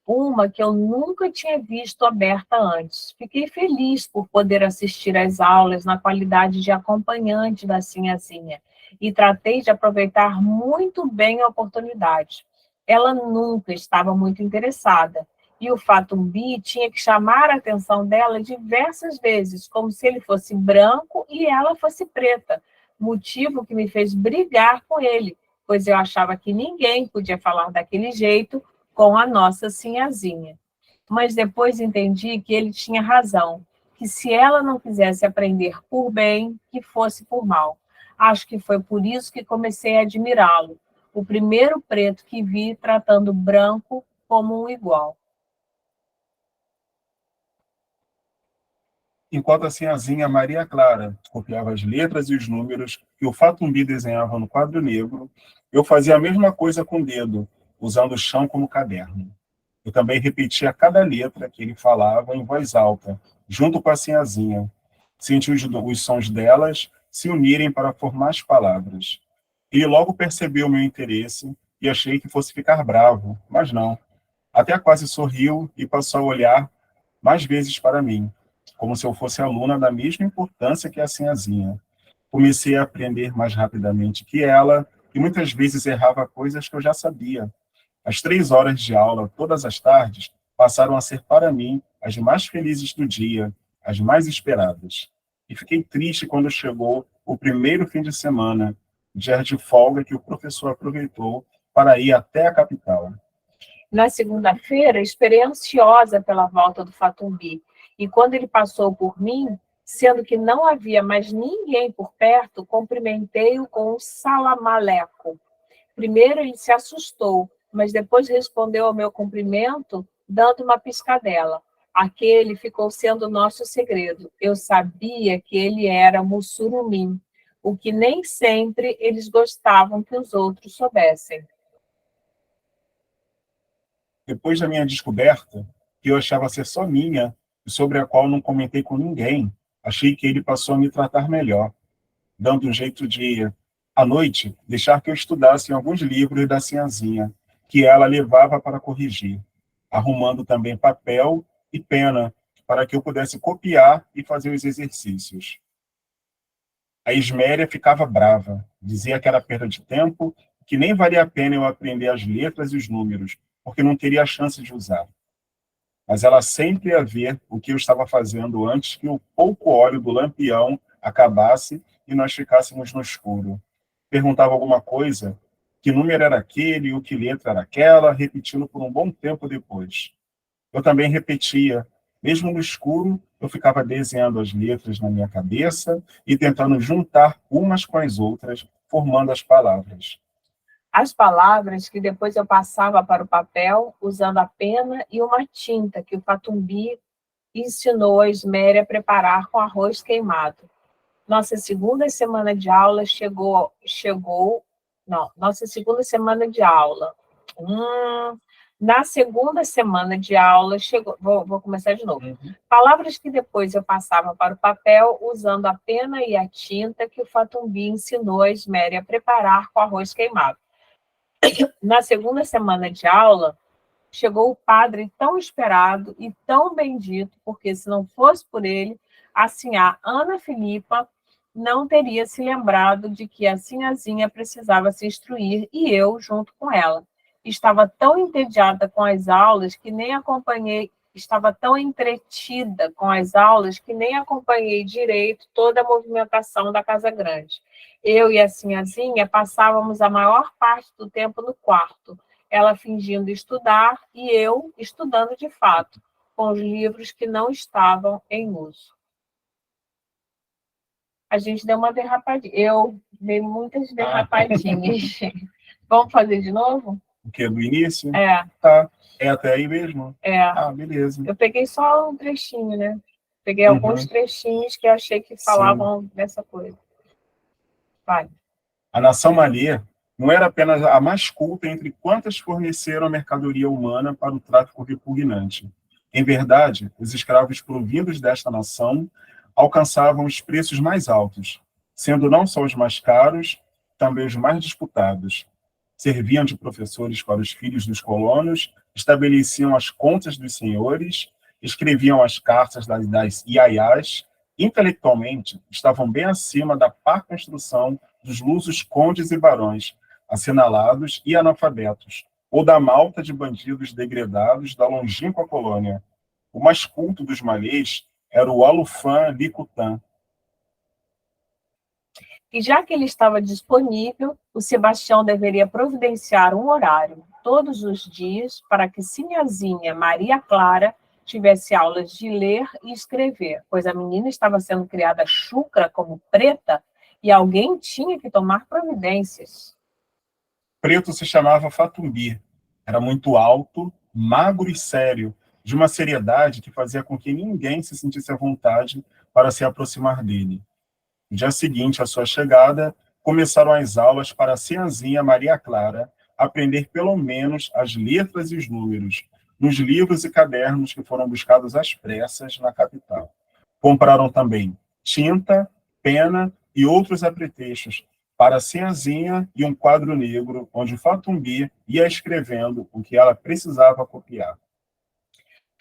uma que eu nunca tinha visto aberta antes. Fiquei feliz por poder assistir às aulas na qualidade de acompanhante da sinhazinha e tratei de aproveitar muito bem a oportunidade. Ela nunca estava muito interessada, e o Fatumbi tinha que chamar a atenção dela diversas vezes, como se ele fosse branco e ela fosse preta, motivo que me fez brigar com ele, pois eu achava que ninguém podia falar daquele jeito com a nossa sinhazinha. Mas depois entendi que ele tinha razão, que se ela não quisesse aprender por bem, que fosse por mal. Acho que foi por isso que comecei a admirá-lo, o primeiro preto que vi tratando branco como um igual. Enquanto a sinhazinha Maria Clara copiava as letras e os números que o Fatumbi desenhava no quadro negro, eu fazia a mesma coisa com o dedo, usando o chão como caderno. Eu também repetia cada letra que ele falava em voz alta, junto com a sinhazinha. Senti os sons delas se unirem para formar as palavras. Ele logo percebeu meu interesse e achei que fosse ficar bravo, mas não. Até quase sorriu e passou a olhar mais vezes para mim, como se eu fosse aluna da mesma importância que a sinhazinha. Comecei a aprender mais rapidamente que ela e muitas vezes errava coisas que eu já sabia. As 3 horas de aula, todas as tardes, passaram a ser para mim as mais felizes do dia, as mais esperadas. E fiquei triste quando chegou o primeiro fim de semana, dia de folga que o professor aproveitou para ir até a capital. Na segunda-feira, esperei ansiosa pela volta do Fatumbi, e quando ele passou por mim, sendo que não havia mais ninguém por perto, cumprimentei-o com um salamaleco. Primeiro ele se assustou, mas depois respondeu ao meu cumprimento, dando uma piscadela. Aquele ficou sendo nosso segredo. Eu sabia que ele era Mussurumim, o que nem sempre eles gostavam que os outros soubessem. Depois da minha descoberta, que eu achava ser só minha, e sobre a qual não comentei com ninguém, achei que ele passou a me tratar melhor, dando um jeito de, à noite, deixar que eu estudasse em alguns livros da sinhazinha, que ela levava para corrigir, arrumando também papel e pena, para que eu pudesse copiar e fazer os exercícios. A Isméria ficava brava, dizia que era perda de tempo, que nem valia a pena eu aprender as letras e os números, porque não teria a chance de usar. Mas ela sempre ia ver o que eu estava fazendo antes que o pouco óleo do lampião acabasse e nós ficássemos no escuro. Perguntava alguma coisa, que número era aquele, o que letra era aquela, repetindo por um bom tempo depois. Eu também repetia. Mesmo no escuro, eu ficava desenhando as letras na minha cabeça e tentando juntar umas com as outras, formando as palavras. As palavras que depois eu passava para o papel, usando a pena e uma tinta que o Fatumbi ensinou a Isméria a preparar com arroz queimado. Nossa segunda semana de aula nossa segunda semana de aula. Na segunda semana de aula, chegou... Vou começar de novo. Palavras que depois eu passava para o papel, usando a pena e a tinta que o Fatumbi ensinou a Isméria a preparar com arroz queimado. Na segunda semana de aula, chegou o padre tão esperado e tão bendito, porque se não fosse por ele, assim a Ana Filipa não teria se lembrado de que a sinhazinha precisava se instruir e eu junto com ela. Estava tão entediada com as aulas que nem acompanhei, estava tão entretida com as aulas que nem acompanhei direito toda a movimentação da Casa Grande. Eu e a sinhazinha passávamos a maior parte do tempo no quarto, ela fingindo estudar e eu estudando de fato, com os livros que não estavam em uso. A gente deu uma derrapadinha. Eu dei muitas derrapadinhas. Vamos fazer de novo? O quê? Do início? É. Tá. É até aí mesmo? É. Ah, beleza. Eu peguei só um trechinho, né? Peguei alguns trechinhos que eu achei que falavam dessa coisa. Vai. A nação malê não era apenas a mais culta entre quantas forneceram a mercadoria humana para o tráfico repugnante. Em verdade, os escravos provindos desta nação alcançavam os preços mais altos, sendo não só os mais caros, também os mais disputados. Serviam de professores para os filhos dos colonos, estabeleciam as contas dos senhores, escreviam as cartas das iaiás, intelectualmente estavam bem acima da parca instrução dos lusos condes e barões, assinalados e analfabetos, ou da malta de bandidos degredados da longínqua colônia. O mais culto dos malês era o Alufã Licutã. E já que ele estava disponível, o Sebastião deveria providenciar um horário, todos os dias, para que sinhazinha Maria Clara tivesse aulas de ler e escrever, pois a menina estava sendo criada chucra como preta e alguém tinha que tomar providências. Preto se chamava Fatumbi. Era muito alto, magro e sério, de uma seriedade que fazia com que ninguém se sentisse à vontade para se aproximar dele. No dia seguinte à sua chegada, começaram as aulas para a sinhazinha Maria Clara aprender pelo menos as letras e os números, nos livros e cadernos que foram buscados às pressas na capital. Compraram também tinta, pena e outros apetrechos para a Sinhazinha e um quadro negro onde Fatumbi ia escrevendo o que ela precisava copiar.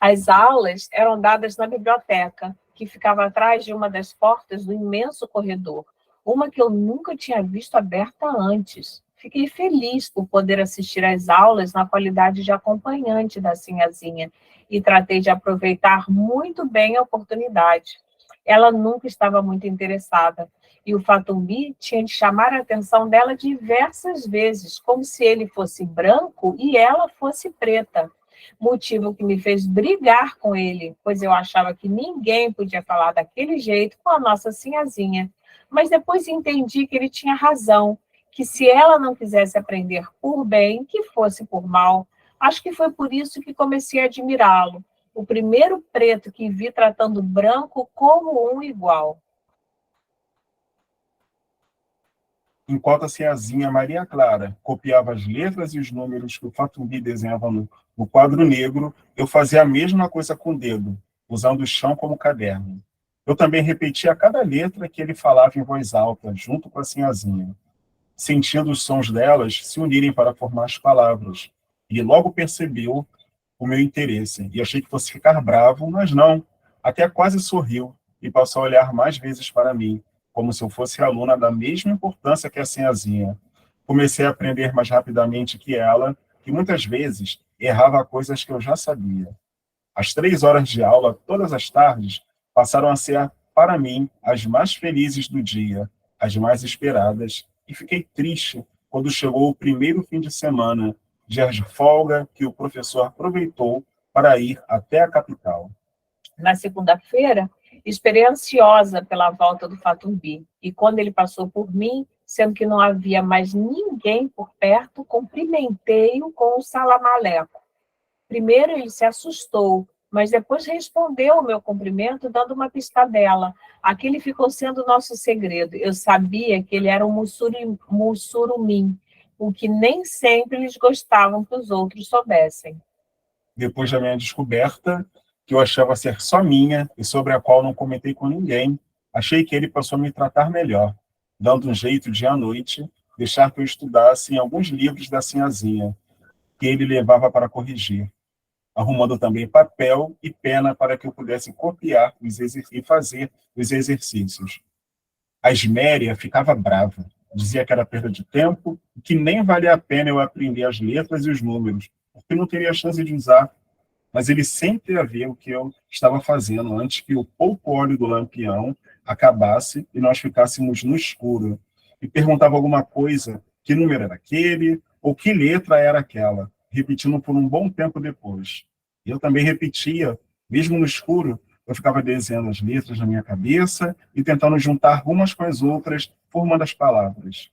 As aulas eram dadas na biblioteca, que ficava atrás de uma das portas do imenso corredor, uma que eu nunca tinha visto aberta antes. Fiquei feliz por poder assistir às aulas na qualidade de acompanhante da Sinhazinha e tratei de aproveitar muito bem a oportunidade. Ela nunca estava muito interessada, e o Fatumbi tinha de chamar a atenção dela diversas vezes, como se ele fosse branco e ela fosse preta. Motivo que me fez brigar com ele, pois eu achava que ninguém podia falar daquele jeito com a nossa Sinhazinha. Mas depois entendi que ele tinha razão, que se ela não quisesse aprender por bem, que fosse por mal. Acho que foi por isso que comecei a admirá-lo. O primeiro preto que vi tratando branco como um igual. Enquanto a Sinhazinha Maria Clara copiava as letras e os números que o Fatumbi desenhava no quadro negro, eu fazia a mesma coisa com o dedo, usando o chão como caderno. Eu também repetia cada letra que ele falava em voz alta, junto com a Sinhazinha, sentindo os sons delas se unirem para formar as palavras. E logo percebeu o meu interesse, e achei que fosse ficar bravo, mas não. Até quase sorriu e passou a olhar mais vezes para mim, como se eu fosse aluna da mesma importância que a Sinhazinha. Comecei a aprender mais rapidamente que ela, que muitas vezes errava coisas que eu já sabia. As 3 horas de aula, todas as tardes, passaram a ser, para mim, as mais felizes do dia, as mais esperadas, e fiquei triste quando chegou o primeiro fim de semana, dia de folga que o professor aproveitou para ir até a capital. Na segunda-feira, esperei ansiosa pela volta do Fatumbi, e quando ele passou por mim, sendo que não havia mais ninguém por perto, cumprimentei-o com um salamaleco. Primeiro ele se assustou, mas depois respondeu ao meu cumprimento dando uma piscadela. Aquele ficou sendo nosso segredo. Eu sabia que ele era um mussurumim, o que nem sempre eles gostavam que os outros soubessem. Depois da minha descoberta, que eu achava ser só minha e sobre a qual não comentei com ninguém, achei que ele passou a me tratar melhor, dando um jeito de, à noite, deixar que eu estudasse em alguns livros da Sinhazinha, que ele levava para corrigir, arrumando também papel e pena para que eu pudesse copiar e fazer os exercícios. A Esméria ficava brava, dizia que era perda de tempo e que nem valia a pena eu aprender as letras e os números, porque não teria chance de usar. Mas ele sempre ia ver o que eu estava fazendo antes que o pouco óleo do lampião acabasse e nós ficássemos no escuro. E perguntava alguma coisa, que número era aquele, ou que letra era aquela, repetindo por um bom tempo depois. E eu também repetia, mesmo no escuro, eu ficava desenhando as letras na minha cabeça e tentando juntar umas com as outras, formando as palavras.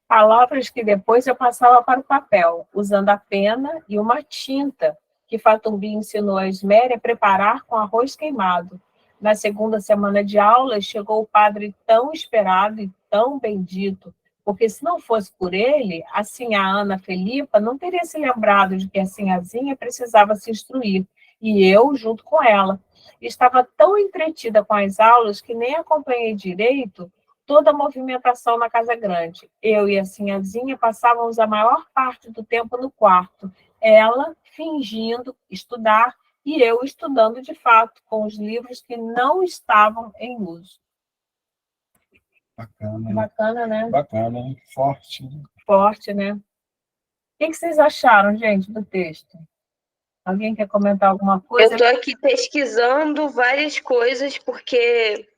Palavras que depois eu passava para o papel, usando a pena e uma tinta, que Fatumbi ensinou a Esméria a preparar com arroz queimado. Na segunda semana de aulas, chegou o padre tão esperado e tão bendito, porque se não fosse por ele, assim a Ana Felipa não teria se lembrado de que a Sinhazinha precisava se instruir, e eu junto com ela. Estava tão entretida com as aulas que nem acompanhei direito toda a movimentação na casa grande. Eu e a Sinhazinha passávamos a maior parte do tempo no quarto, ela fingindo estudar e eu estudando de fato, com os livros que não estavam em uso. Bacana. Bacana, né? Bacana, forte. Forte, né? O que vocês acharam, gente, do texto? Alguém quer comentar alguma coisa? Eu estou aqui pesquisando várias coisas, porque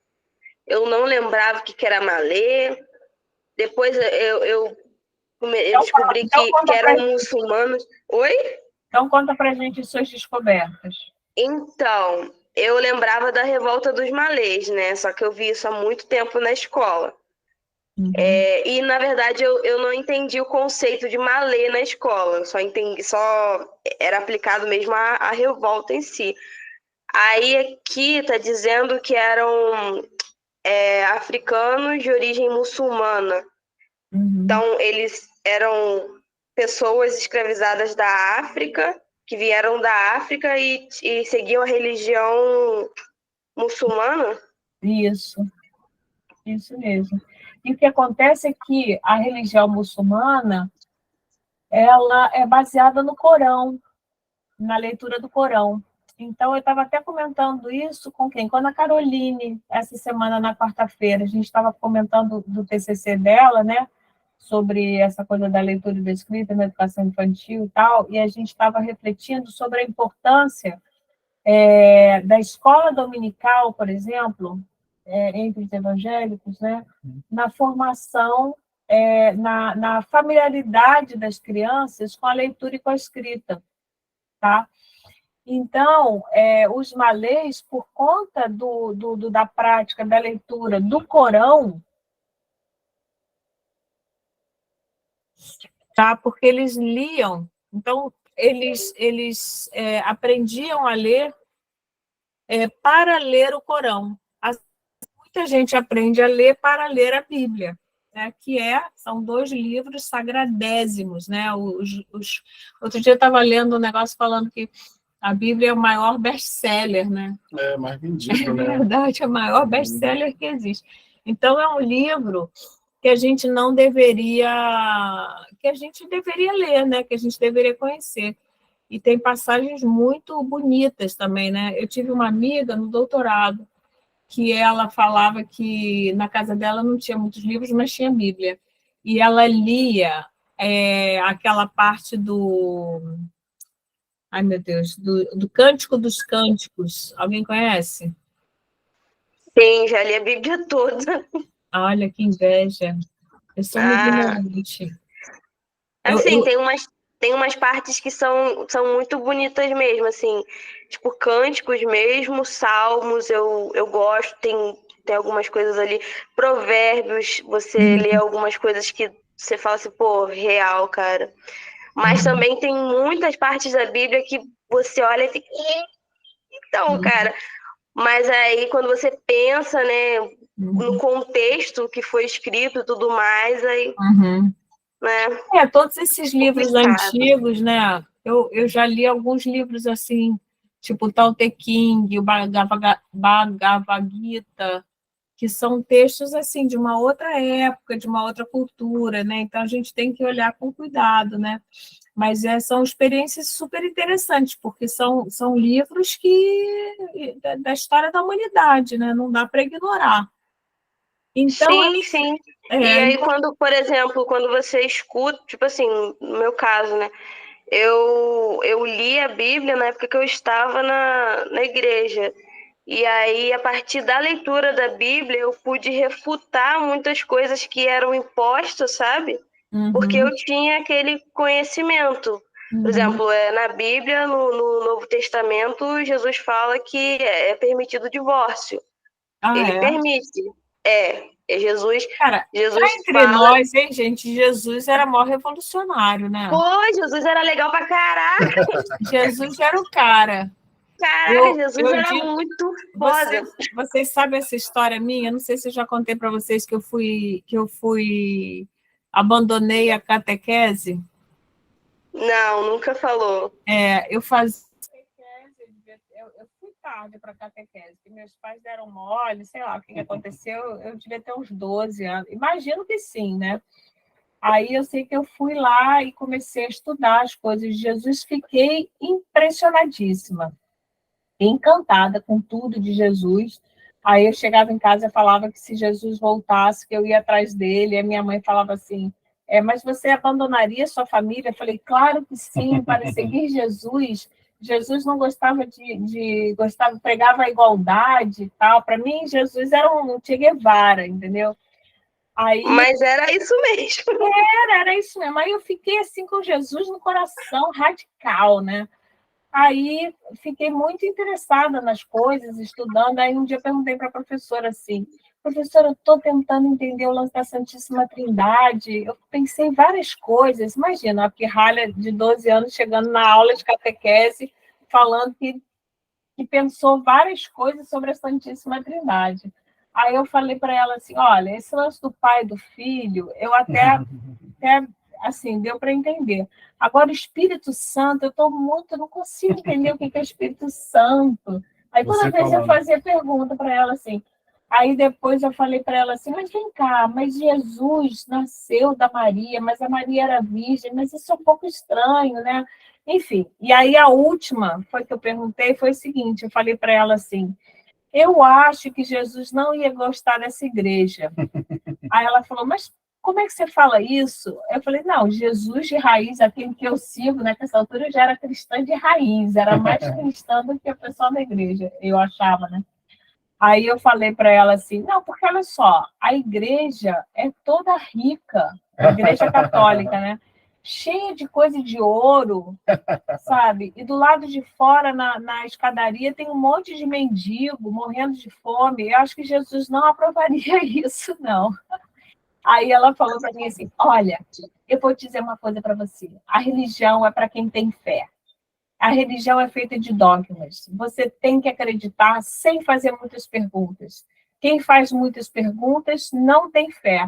eu não lembrava o que era malê. Depois eu descobri que eram muçulmanos. Oi? Então conta pra gente suas descobertas. Então, eu lembrava da revolta dos malês, né? Só que eu vi isso há muito tempo na escola. Uhum. E, na verdade, eu não entendi o conceito de malê na escola. Só era aplicado mesmo a revolta em si. Aí aqui está dizendo que eram africanos de origem muçulmana. Uhum. Então, eles eram pessoas escravizadas da África, que vieram da África e seguiam a religião muçulmana? Isso mesmo. E o que acontece é que a religião muçulmana, ela é baseada no Corão, na leitura do Corão. Então, eu estava até comentando isso com quem? Com a Caroline, essa semana, na quarta-feira. A gente estava comentando do TCC dela, né? Sobre essa coisa da leitura e da escrita na educação infantil e tal, e a gente estava refletindo sobre a importância da escola dominical, por exemplo, entre os evangélicos, né? Na formação, na familiaridade das crianças com a leitura e com a escrita, tá? Então, os malês, por conta da prática da leitura do Corão, tá? Porque eles liam, então eles aprendiam a ler para ler o Corão. Muita gente aprende a ler para ler a Bíblia, né? São 2 livros sagradésimos, né? Outro dia eu estava lendo um negócio falando que a Bíblia é o maior best-seller, né? É mais vendido, né? É verdade, é o maior best-seller que existe. Então, é um livro que a gente deveria ler, né? Que a gente deveria conhecer. E tem passagens muito bonitas também, né? Eu tive uma amiga no doutorado que ela falava que na casa dela não tinha muitos livros, mas tinha Bíblia. E ela lia aquela parte do... Ai, meu Deus, do Cântico dos Cânticos. Alguém conhece? Sim, já li a Bíblia toda. Olha, que inveja. Eu sou uma ignorante. Assim, tem umas partes que são muito bonitas mesmo, assim, tipo cânticos mesmo, salmos, eu gosto, tem algumas coisas ali, provérbios, você lê algumas coisas que você fala assim, pô, real, cara. Mas também tem muitas partes da Bíblia que você olha e fica, então, cara, mas aí quando você pensa, né, no contexto que foi escrito e tudo mais, aí, né? Todos esses livros antigos, né? Eu já li alguns livros assim, tipo o Tao Te Ching, o Bhagavad Gita, que são textos assim de uma outra época, de uma outra cultura, né? Então a gente tem que olhar com cuidado, né? Mas são experiências super interessantes, porque são livros da história da humanidade, né? Não dá para ignorar. Então, sim. E aí, por exemplo, quando você escuta, tipo assim, no meu caso, né? Eu li a Bíblia na época que eu estava na igreja. E aí, a partir da leitura da Bíblia, eu pude refutar muitas coisas que eram impostas, sabe? Porque eu tinha aquele conhecimento. Por exemplo, na Bíblia, no Novo Testamento, Jesus fala que é permitido o divórcio. Ele permite. Jesus. Cara, Jesus entre fala... nós, hein, gente? Jesus era mó revolucionário, né? Pô, Jesus era legal pra caraca! Jesus era o cara. Caraca, Jesus era muito foda. Vocês sabem essa história minha? Não sei se eu já contei para vocês que eu fui abandonei a catequese. Não, nunca falou. Eu fazia catequese, eu fui tarde para a catequese, porque meus pais deram mole, sei lá o que aconteceu, eu devia ter uns 12 anos. Imagino que sim, né? Aí eu sei que eu fui lá e comecei a estudar as coisas de Jesus, fiquei impressionadíssima, encantada com tudo de Jesus. Aí eu chegava em casa e falava que se Jesus voltasse, que eu ia atrás dele, e a minha mãe falava assim, mas você abandonaria sua família? Eu falei, claro que sim, para seguir Jesus. Jesus não gostava pregava a igualdade e tal. Para mim, Jesus era um Che Guevara, entendeu? Aí, mas era isso mesmo. Era isso mesmo. Aí eu fiquei assim com Jesus no coração, radical, né? Aí fiquei muito interessada nas coisas, estudando. Aí um dia eu perguntei para a professora assim, professora, eu estou tentando entender o lance da Santíssima Trindade. Eu pensei em várias coisas. Imagina, a pirralha de 12 anos chegando na aula de catequese, falando que pensou várias coisas sobre a Santíssima Trindade. Aí eu falei para ela assim, olha, esse lance do pai e do filho, eu até assim, deu para entender. Agora, o Espírito Santo, eu não consigo entender o que é Espírito Santo. Aí toda Você vez eu falando. fazia pergunta para ela assim. Aí depois eu falei para ela assim, mas vem cá, mas Jesus nasceu da Maria, mas a Maria era virgem, mas isso é um pouco estranho, né? Enfim, e aí a última foi que eu perguntei, foi o seguinte, eu falei para ela assim, eu acho que Jesus não ia gostar dessa igreja. Aí ela falou, mas como é que você fala isso? Eu falei, não, Jesus de raiz, aquele que eu sigo, né? Nessa altura eu já era cristã de raiz, era mais cristã do que a pessoa da igreja, eu achava, né? Aí eu falei para ela assim, não, porque olha só, a igreja é toda rica, a igreja católica, né? Cheia de coisa de ouro, sabe? E do lado de fora, na escadaria, tem um monte de mendigo morrendo de fome. Eu acho que Jesus não aprovaria isso, não. Aí ela falou para mim assim, olha, eu vou dizer uma coisa para você, a religião é para quem tem fé. A religião é feita de dogmas. Você tem que acreditar sem fazer muitas perguntas. Quem faz muitas perguntas não tem fé,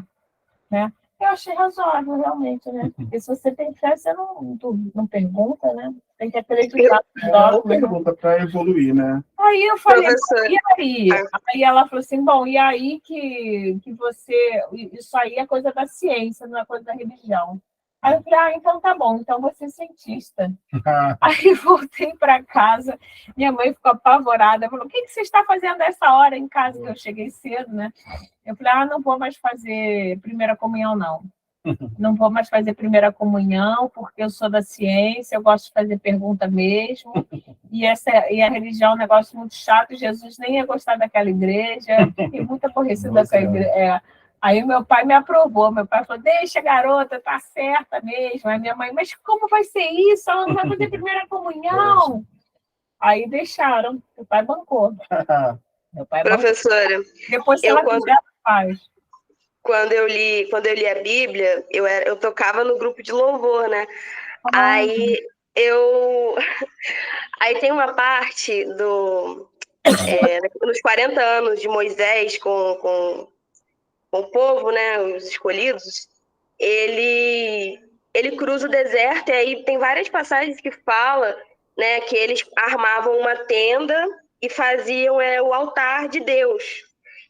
né? Eu achei razoável, realmente, né? Porque se você tem fé, você não pergunta, né? Tem que acreditar nos Uma dogmas. pergunta para evoluir, né? Aí eu falei, Professor. e aí? Aí ela falou assim, bom, e aí que você... Isso aí é coisa da ciência, não é coisa da religião. Aí eu falei, então tá bom, então você é cientista. Aí voltei para casa, minha mãe ficou apavorada, falou, o que você está fazendo essa hora em casa? Que eu cheguei cedo, né? Eu falei, não vou mais fazer primeira comunhão, não. Não vou mais fazer primeira comunhão, porque eu sou da ciência, eu gosto de fazer pergunta mesmo, e a religião é um negócio muito chato, Jesus nem ia gostar daquela igreja, fiquei muito aborrecida com a igreja. Aí meu pai me aprovou, meu pai falou, deixa a garota, tá certa mesmo. Aí minha mãe, mas como vai ser isso? Ela não vai fazer primeira comunhão. Aí deixaram, meu pai bancou. Meu pai Professora, bancou. Depois, se ela quiser, ela faz. Quando eu li a Bíblia, eu tocava no grupo de louvor, né? Aí tem uma parte nos 40 anos de Moisés com o povo, né, os escolhidos, ele cruza o deserto e aí tem várias passagens que fala, né, que eles armavam uma tenda e faziam o altar de Deus.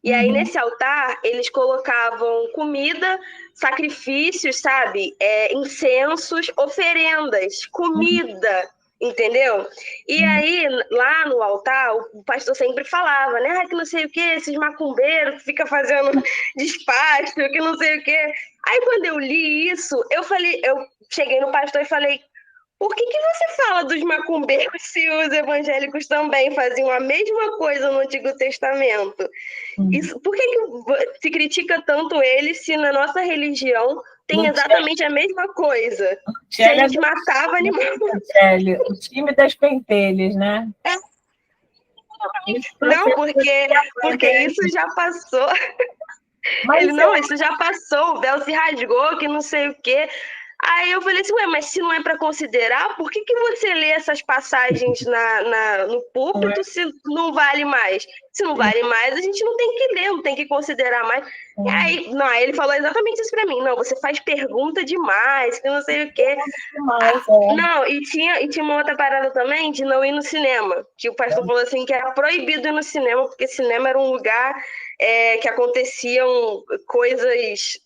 E aí nesse altar eles colocavam comida, sacrifícios, sabe, incensos, oferendas, comida. Entendeu? E aí, lá no altar, o pastor sempre falava, né? Que não sei o quê, esses macumbeiros que ficam fazendo despacho, que não sei o quê. Aí, quando eu li isso, eu cheguei no pastor e falei, por que você fala dos macumbeiros se os evangélicos também faziam a mesma coisa no Antigo Testamento? Por que se critica tanto eles se na nossa religião tem exatamente a mesma coisa? Se a gente matava animais. O time das pentelhas, né? Não, porque isso já passou. Isso já passou, o véu se rasgou, que não sei o quê. Aí eu falei assim, mas se não é para considerar, por que você lê essas passagens no púlpito se não vale mais? Se não vale mais, a gente não tem que ler, não tem que considerar mais. E aí, ele falou exatamente isso para mim. Não, você faz pergunta demais, que não sei o quê. Não, e tinha uma outra parada também de não ir no cinema. Que o pastor falou assim, que era proibido ir no cinema, porque cinema era um lugar que aconteciam coisas...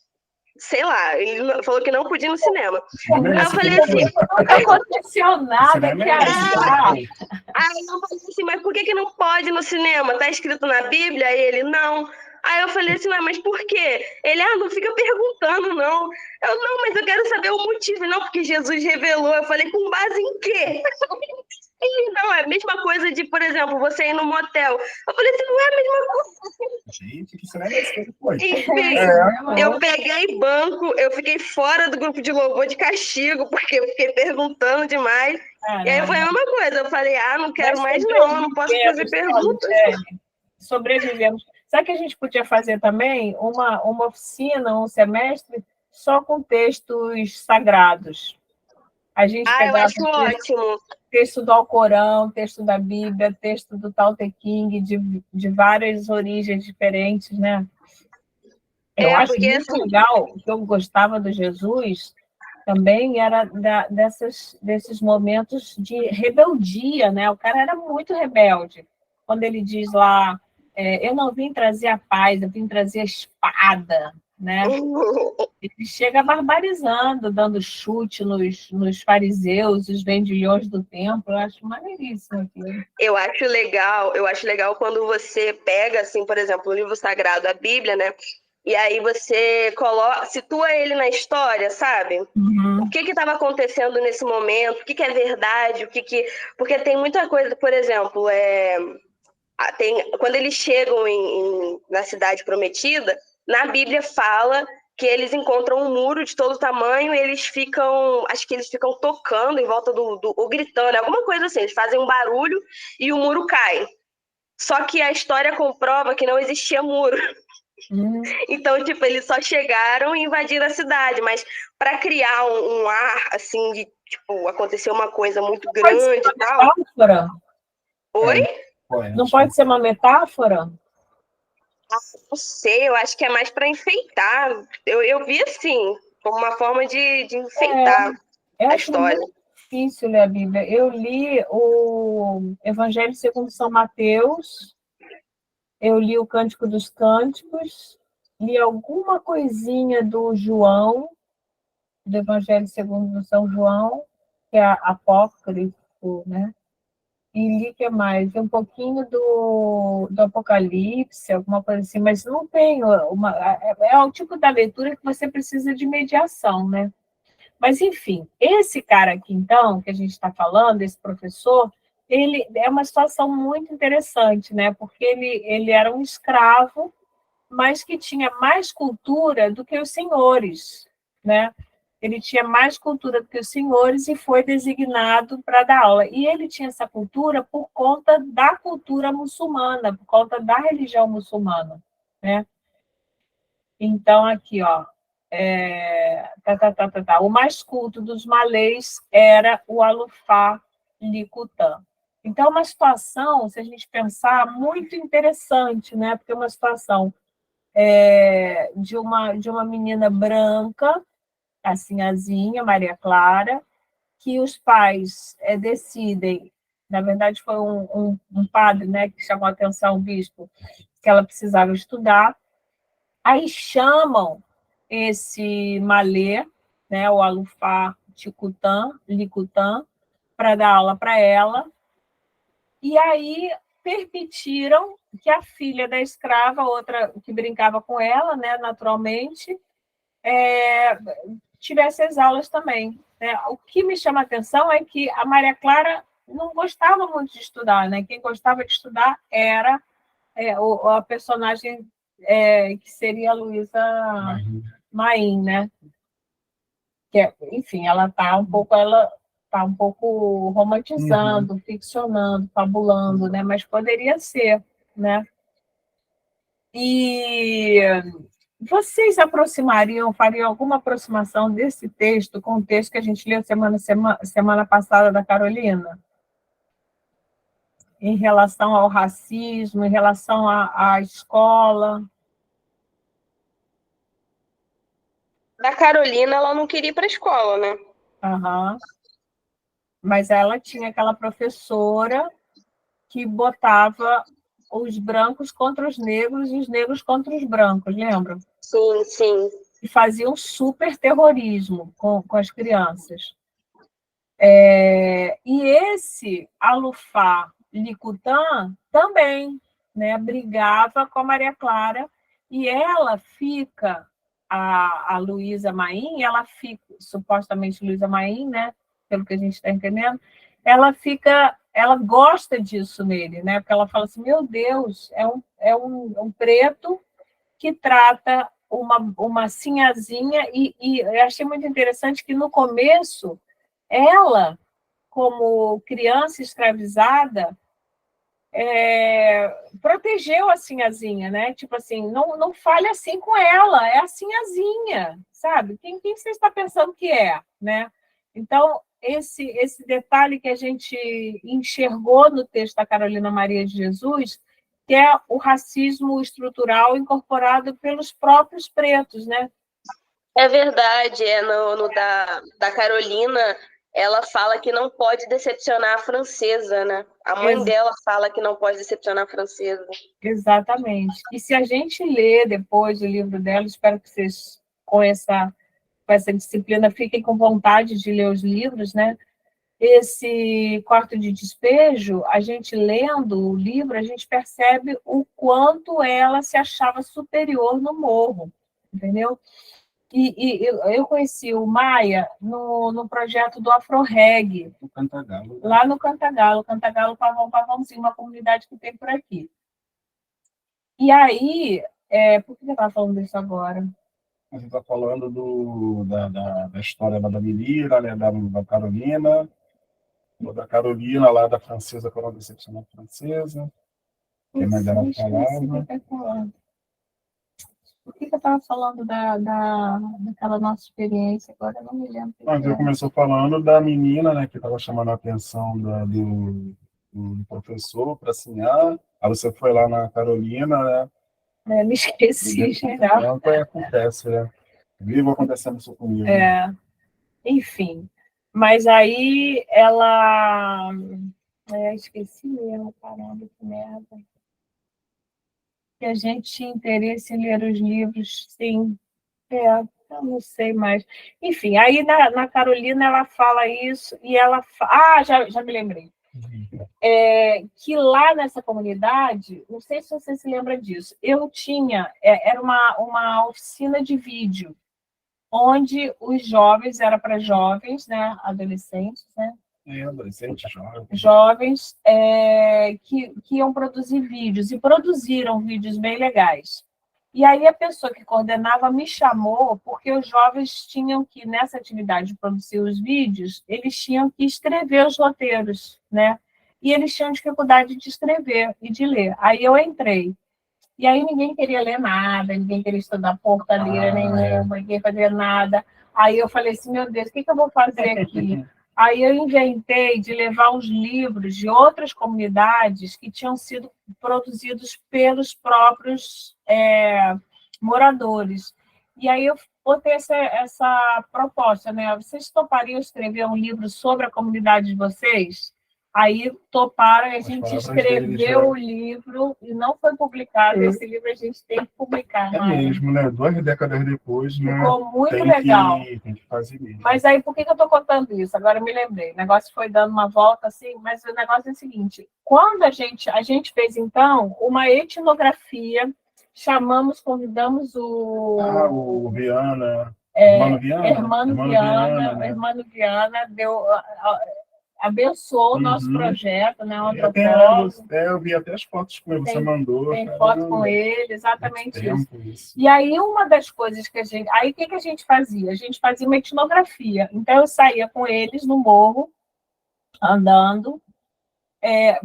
Sei lá, ele falou que não podia ir no cinema. Aí eu falei assim... Não aconteceu nada, que Aí eu falei assim, mas por que não pode ir no cinema? Tá escrito na Bíblia? Aí ele, não. Aí eu falei assim, mas por quê? Ele, não fica perguntando, não. Eu, não, mas eu quero saber o motivo. Não, porque Jesus revelou. Eu falei, com base em quê? Ele, não, é a mesma coisa de, por exemplo, você ir no motel. Eu falei assim, não é a mesma coisa. Gente, que será que foi? Enfim, eu peguei banco, eu fiquei fora do grupo de louvor de castigo, porque eu fiquei perguntando demais. E aí foi a mesma coisa. Eu falei, não quero mais não, eu não posso fazer perguntas. Sobrevivemos. Sabe que a gente podia fazer também uma oficina, um semestre, só com textos sagrados? A gente eu acho ótimo. Texto do Alcorão, texto da Bíblia, texto do Tao Te Ching, de várias origens diferentes, né? Eu acho muito legal, o que eu gostava do Jesus também era desses momentos de rebeldia, né? O cara era muito rebelde. quando ele diz lá, eu não vim trazer a paz, eu vim trazer a espada, né? Ele chega barbarizando, dando chute nos fariseus, os vendilhões do templo. Eu acho maneiríssimo aquilo. Eu acho legal quando você pega, assim, por exemplo, o livro sagrado, a Bíblia, né? E aí você situa ele na história, sabe? Uhum. O que estava acontecendo nesse momento, o que é verdade, porque tem muita coisa, por exemplo, quando eles chegam na cidade prometida, na Bíblia fala que eles encontram um muro de todo tamanho e acho que eles ficam tocando em volta ou gritando, alguma coisa assim, eles fazem um barulho e o muro cai. Só que a história comprova que não existia muro. Então, tipo, eles só chegaram e invadiram a cidade, mas para criar um ar, assim, de, tipo, acontecer uma coisa muito grande e tal... Metáfora? Oi? Não pode ser uma metáfora? Não sei, eu acho que é mais para enfeitar. Eu vi assim, como uma forma de enfeitar a história. Muito difícil ler a Bíblia. Eu li o Evangelho segundo São Mateus, eu li o Cântico dos Cânticos, li alguma coisinha do João, do Evangelho segundo São João, que é apócrifo, né? E li que mais? Um pouquinho do Apocalipse, alguma coisa assim, mas não tenho é o tipo da leitura que você precisa de mediação, né? Mas, enfim, esse cara aqui, então, que a gente está falando, esse professor, ele é uma situação muito interessante, né? Porque ele era um escravo, mas que tinha mais cultura do que os senhores, né? Ele tinha mais cultura do que os senhores e foi designado para dar aula. E ele tinha essa cultura por conta da cultura muçulmana, por conta da religião muçulmana, né? Então, aqui, ó, o mais culto dos malês era o Alufá Licutã. Então, uma situação, se a gente pensar, muito interessante, né? Porque é uma situação de uma menina branca, a Sinhazinha, Maria Clara, que os pais decidem, na verdade foi um padre, né, que chamou a atenção, o bispo, que ela precisava estudar, aí chamam esse malê, né, o Alufá Licutã, para dar aula para ela, e aí permitiram que a filha da escrava, outra que brincava com ela, né, naturalmente, tivesse as aulas também. Né? O que me chama a atenção é que a Maria Clara não gostava muito de estudar, né? Quem gostava de estudar era a personagem que seria a Luísa Maim, né? Que, enfim, ela está um pouco romantizando, ficcionando, fabulando, né? Mas poderia ser, né? E vocês fariam alguma aproximação desse texto com o texto que a gente leu semana passada da Carolina? Em relação ao racismo, em relação à escola? Da Carolina, ela não queria ir para a escola, né? Uhum. Mas ela tinha aquela professora que botava os brancos contra os negros e os negros contra os brancos, lembra? Sim, sim. E fazia um super terrorismo com as crianças. E esse Alufá Licutã também, né, brigava com a Maria Clara, e ela fica, a Luísa Maim, ela fica, supostamente Luísa Maim, né, pelo que a gente está entendendo, ela gosta disso nele, né, porque ela fala assim, meu Deus, é um preto que trata uma sinhazinha, e eu achei muito interessante que no começo ela, como criança escravizada, protegeu a Sinhazinha, né? Tipo assim, não fale assim com ela, é a Sinhazinha, sabe? Quem você está pensando que é, né? Então, esse detalhe que a gente enxergou no texto da Carolina Maria de Jesus, que é o racismo estrutural incorporado pelos próprios pretos, né? É verdade, no da Carolina, ela fala que não pode decepcionar a francesa, né? A mãe dela fala que não pode decepcionar a francesa. Exatamente. E se a gente ler depois o livro dela, espero que vocês, com essa disciplina, fiquem com vontade de ler os livros, né? Esse Quarto de Despejo, a gente lendo o livro, a gente percebe o quanto ela se achava superior no morro, entendeu? E eu conheci o Maia no projeto do Afro-Reg, lá no Cantagalo, Pavãozinho, uma comunidade que tem por aqui. E aí, por que eu estava falando disso agora? A gente está falando da história da menina, né, da Carolina, da Carolina lá da francesa, que era uma decepcionante francesa, que a mãe dela falava. Por que eu estava falando daquela nossa experiência? Agora eu não me lembro. A gente começou falando da menina, né, que estava chamando a atenção do professor para assinar. Aí você foi lá na Carolina, né? Me esqueci, geral. Acontece, né? Vivo acontecendo isso comigo. Enfim. Mas aí ela... esqueci mesmo, caramba, que merda. Que a gente tinha interesse em ler os livros, sim. Eu não sei mais. Enfim, aí na Carolina ela fala isso e ela... já me lembrei. Que lá nessa comunidade, não sei se você se lembra disso, eu tinha... era uma oficina de vídeo, onde os jovens, era para jovens, né, adolescentes, né? Adolescentes, jovens que iam produzir vídeos, e produziram vídeos bem legais. E aí a pessoa que coordenava me chamou, porque os jovens tinham que, nessa atividade de produzir os vídeos, eles tinham que escrever os roteiros, né? E eles tinham dificuldade de escrever e de ler. Aí eu entrei. E aí ninguém queria ler nada, ninguém queria estudar porcaria nenhuma, ninguém fazia nada. Aí eu falei assim, meu Deus, o que eu vou fazer aqui? Aí eu inventei de levar os livros de outras comunidades que tinham sido produzidos pelos próprios moradores. E aí eu botei essa proposta, né? Vocês topariam escrever um livro sobre a comunidade de vocês? Aí toparam, a gente escreveu o livro e não foi publicado. Esse livro a gente tem que publicar. Mesmo, né? 2 décadas depois, né? Ficou muito legal. Tem que fazer mesmo. Mas aí, por que eu estou contando isso? Agora eu me lembrei. O negócio foi dando uma volta assim, mas o negócio é o seguinte: quando a gente fez, então, uma etnografia, convidamos o Viana. Hermano Viana abençoou o nosso projeto, né? Eu vi até as fotos que você mandou. Tem foto com ele, exatamente isso. E aí, uma das coisas que a gente... Aí, o que a gente fazia? A gente fazia uma etnografia. Então, eu saía com eles no morro, andando.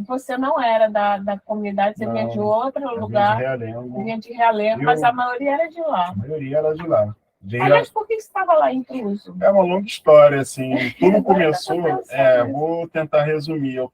Você não era da comunidade, você vinha de outro lugar. Vinha de Realengo, mas a maioria era de lá. A maioria era de lá. Aliás, por que você estava lá intruso? É uma longa história, assim. Tudo começou... vou tentar resumir. Eu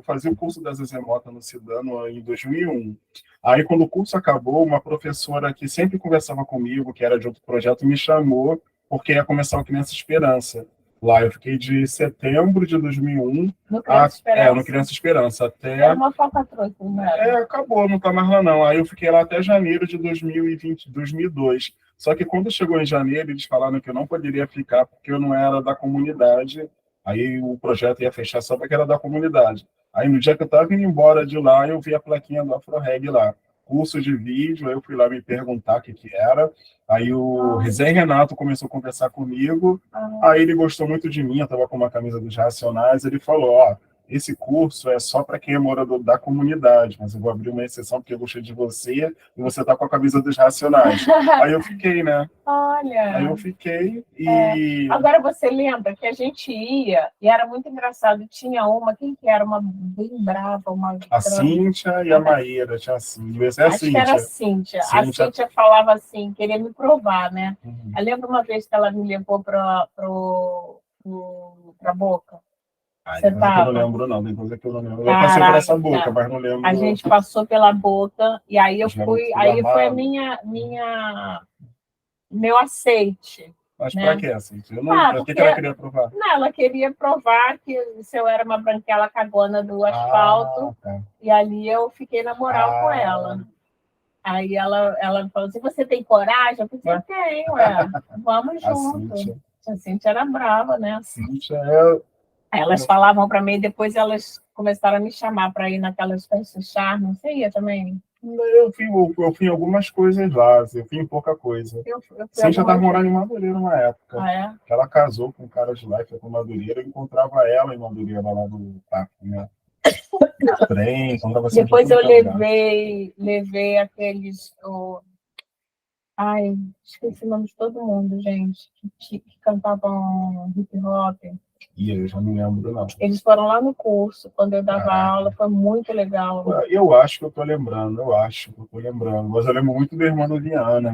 fazia o curso da Zezé Mota no Cidano em 2001. Aí, quando o curso acabou, uma professora que sempre conversava comigo, que era de outro projeto, me chamou, porque ia começar o Criança Esperança. Lá eu fiquei de setembro de 2001 no Criança Esperança até... Era uma falcatrua, né? Acabou, não está mais lá não. Aí eu fiquei lá até janeiro de 2002. Só que quando chegou em janeiro, eles falaram que eu não poderia ficar porque eu não era da comunidade. Aí o projeto ia fechar só porque era da comunidade. Aí no dia que eu estava indo embora de lá, eu vi a plaquinha do Afro-Reg lá. Curso de vídeo, aí eu fui lá me perguntar o que era. Aí o Zé Renato começou a conversar comigo. Aí ele gostou muito de mim, eu estava com uma camisa dos Racionais. Ele falou, esse curso é só para quem é morador da comunidade, mas eu vou abrir uma exceção porque eu gostei de você e você tá com a camisa dos Racionais. Aí eu fiquei, né? Olha! Aí eu fiquei e... Agora você lembra que a gente ia, e era muito engraçado, tinha quem que era? Uma bem brava, A Cíntia e a Maíra, tinha assim. Acho que era a Cíntia. A Cíntia falava assim, queria me provar, né? Eu lembro uma vez que ela me levou pra Boca. Eu não lembro, não. Tem coisa que eu não lembro. Eu passei por essa boca, mas não lembro. A gente passou pela Boca, e aí eu fui... Aí foi meu aceite. Mas né? para que assim? O que ela queria provar? Não, ela queria provar que se eu era uma branquela cagona do asfalto, Tá. e ali eu fiquei na moral com ela. Aí ela falou assim, você tem coragem? Eu falei, tenho, vamos junto. A Cíntia era brava, né? A Cíntia Elas falavam para mim, e depois elas começaram a me chamar para ir naquelas festas charme, você ia também? Eu fui em algumas coisas lá, eu fui em pouca coisa. Cíntia estava morando em Madureira uma época. Ela casou com um cara de lá, que foi para Madureira, eu encontrava ela em Madureira, lá no parque, né? Trem, encontrava sempre. Depois eu levei aqueles... Ai, esqueci o nome de todo mundo, gente, que cantavam hip hop. Eu já não lembro, não. Eles foram lá no curso, quando eu dava aula, foi muito legal. Eu acho que eu tô lembrando, mas eu lembro muito da irmã da Viana.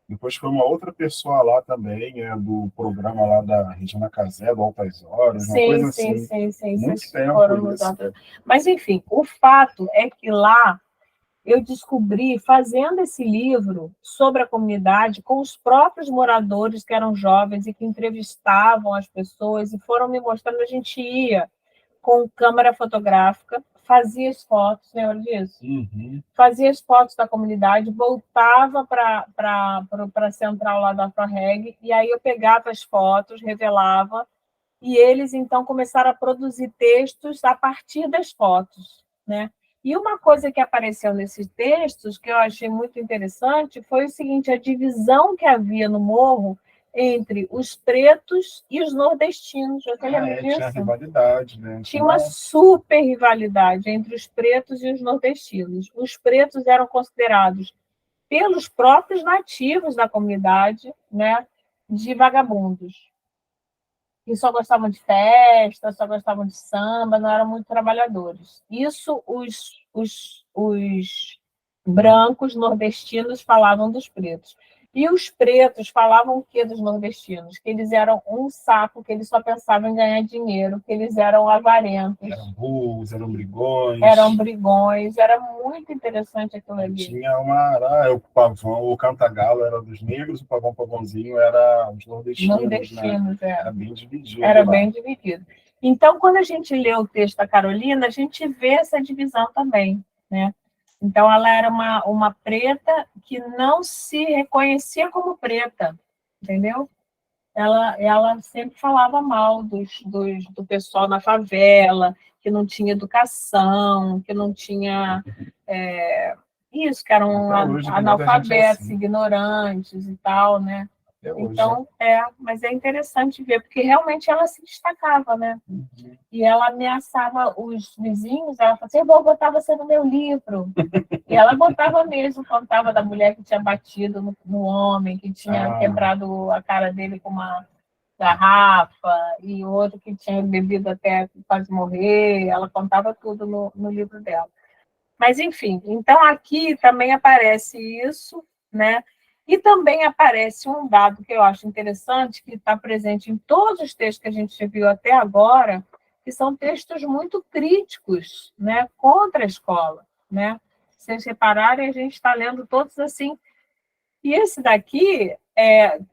Depois foi uma outra pessoa lá também, do programa lá da Regina Casé, do Altas Horas, uma coisa assim. Sim. Muito tempo isso. Mas, enfim, o fato é que lá eu descobri, fazendo esse livro sobre a comunidade, com os próprios moradores que eram jovens e que entrevistavam as pessoas e foram me mostrando, a gente ia com câmera fotográfica, fazia as fotos, lembra disso? Fazia as fotos da comunidade, voltava para a central lá da AfroReg, e aí eu pegava as fotos, revelava, e eles, então, começaram a produzir textos a partir das fotos, né? E uma coisa que apareceu nesses textos, que eu achei muito interessante, foi o seguinte, a divisão que havia no morro entre os pretos e os nordestinos. Você lembra disso? Tinha rivalidade, né? Tinha uma super rivalidade entre os pretos e os nordestinos. Os pretos eram considerados, pelos próprios nativos da comunidade, né, de vagabundos. Que só gostavam de festa, só gostavam de samba, não eram muito trabalhadores. Isso os brancos nordestinos falavam dos pretos. E os pretos falavam o que dos nordestinos? Que eles eram um saco, que eles só pensavam em ganhar dinheiro, que eles eram avarentos. Eram burros, eram brigões. Era muito interessante aquilo ali. Tinha o pavão, o cantagalo era dos negros, o pavãozinho era dos nordestinos, né? Era bem dividido. Bem dividido. Então, quando a gente lê o texto da Carolina, a gente vê essa divisão também, né? Então, ela era uma preta que não se reconhecia como preta, entendeu? Ela sempre falava mal do pessoal na favela, que não tinha educação, que não tinha... isso, que eram analfabetos, ignorantes e tal, né? Então, mas é interessante ver, porque realmente ela se destacava, né? E ela ameaçava os vizinhos, ela falava assim, eu vou botar você no meu livro. E ela botava mesmo, contava da mulher que tinha batido no homem, que tinha quebrado a cara dele com uma garrafa, e outro que tinha bebido até quase morrer, ela contava tudo no livro dela. Mas, enfim, então aqui também aparece isso, né? E também aparece um dado que eu acho interessante, que está presente em todos os textos que a gente viu até agora, que são textos muito críticos, né, contra a escola, né? Se vocês repararem, a gente está lendo todos assim. E esse daqui,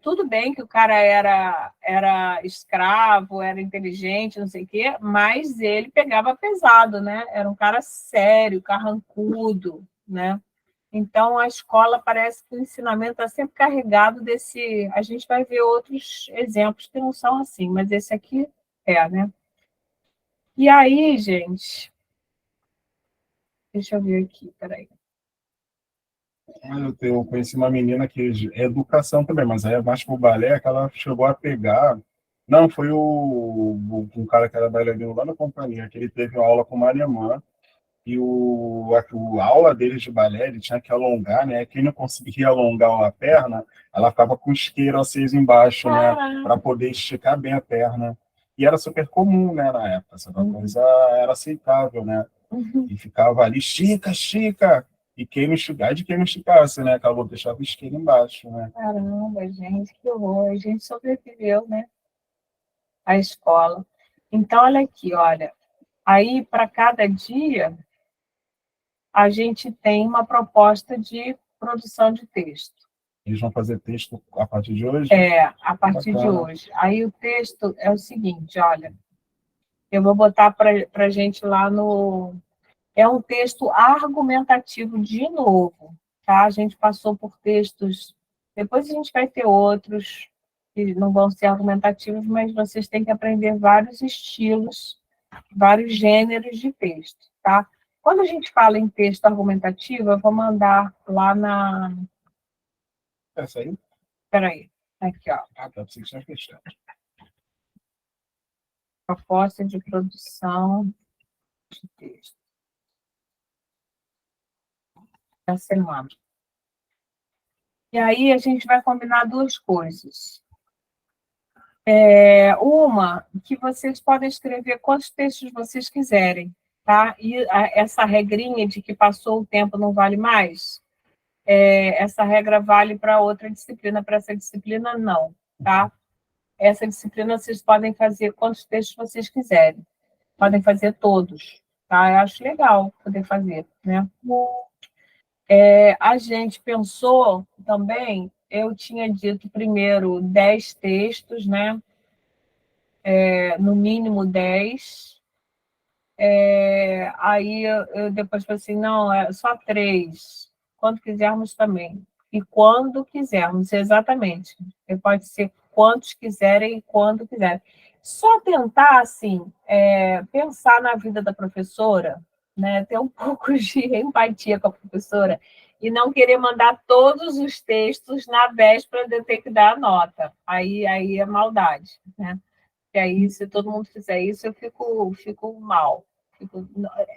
tudo bem que o cara era escravo, era inteligente, não sei o quê, mas ele pegava pesado, né? Era um cara sério, carrancudo, né? Então, a escola parece que o ensinamento está sempre carregado desse... A gente vai ver outros exemplos que não são assim, mas esse aqui né? E aí, gente... Deixa eu ver aqui, peraí. Eu conheci uma menina que é educação também, mas aí é mais pro balé, que ela chegou a pegar... Não, foi um cara que era bailarino lá na companhia, que ele teve uma aula com uma alemã, e a aula dele de balé, ele tinha que alongar, né? Quem não conseguia alongar a perna, ela ficava com o isqueiro aceso embaixo, né? Para poder esticar bem a perna. E era super comum, né, na época. Essa coisa era aceitável, né? E ficava ali, estica. E quem não esticasse, né? Acabou deixando o isqueiro embaixo, né? Caramba, gente, que horror. A gente sobreviveu, né? A escola. Então, olha aqui, olha. Aí, para cada dia, a gente tem uma proposta de produção de texto. Eles vão fazer texto a partir de hoje? A partir de Bacana. hoje. Aí o texto é o seguinte, olha, eu vou botar para a gente lá no... É um texto argumentativo de novo, tá? A gente passou por textos, depois a gente vai ter outros que não vão ser argumentativos, mas vocês têm que aprender vários estilos, vários gêneros de texto, tá? Quando a gente fala em texto argumentativo, eu vou mandar lá na... Essa aí? Espera aí, aqui, ó. Ah, tá, você tinha fechado. Proposta de produção de texto da semana. E aí a gente vai combinar duas coisas. Uma, que vocês podem escrever quantos textos vocês quiserem, tá? E essa regrinha de que passou o tempo não vale mais, essa regra vale para outra disciplina, para essa disciplina não, tá? Essa disciplina vocês podem fazer quantos textos vocês quiserem. Podem fazer todos, tá? Eu acho legal poder fazer, né? A gente pensou também, eu tinha dito primeiro 10 textos, né? No mínimo 10. Aí eu depois falei assim, não, é só 3. Quando quisermos também. E quando quisermos, exatamente. Pode ser quantos quiserem e quando quiserem. Só tentar, assim, pensar na vida da professora, né? Ter um pouco de empatia com a professora e não querer mandar todos os textos na véspera de eu ter que dar a nota. Aí é maldade, né? E aí, se todo mundo fizer isso, eu fico mal.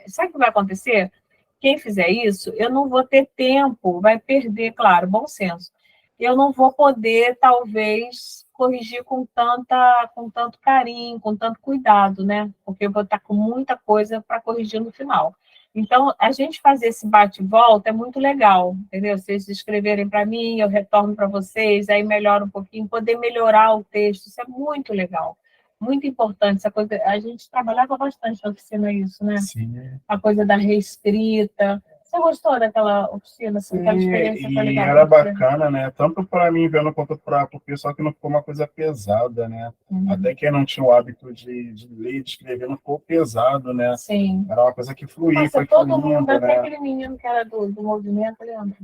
Sabe o que vai acontecer? Quem fizer isso, eu não vou ter tempo, vai perder, claro, bom senso. Eu não vou poder, talvez, corrigir com tanto carinho, com tanto cuidado, né? Porque eu vou estar com muita coisa para corrigir no final. Então, a gente fazer esse bate-volta é muito legal, entendeu? Vocês escreverem para mim, eu retorno para vocês, aí melhora um pouquinho, poder melhorar o texto, isso é muito legal. Muito importante essa coisa. A gente trabalhava bastante na oficina isso, né? Sim. A coisa da reescrita. Você gostou daquela oficina? Assim, aquela experiência foi E legal? era bacana, né? Tanto para mim vendo quanto para o pessoal, que não ficou uma coisa pesada, né? Até quem não tinha o hábito de ler, de escrever, não ficou pesado, né? Sim. Era uma coisa que fluía, Nossa, foi todo fluindo, mundo, até né? aquele menino que era do movimento, lembra?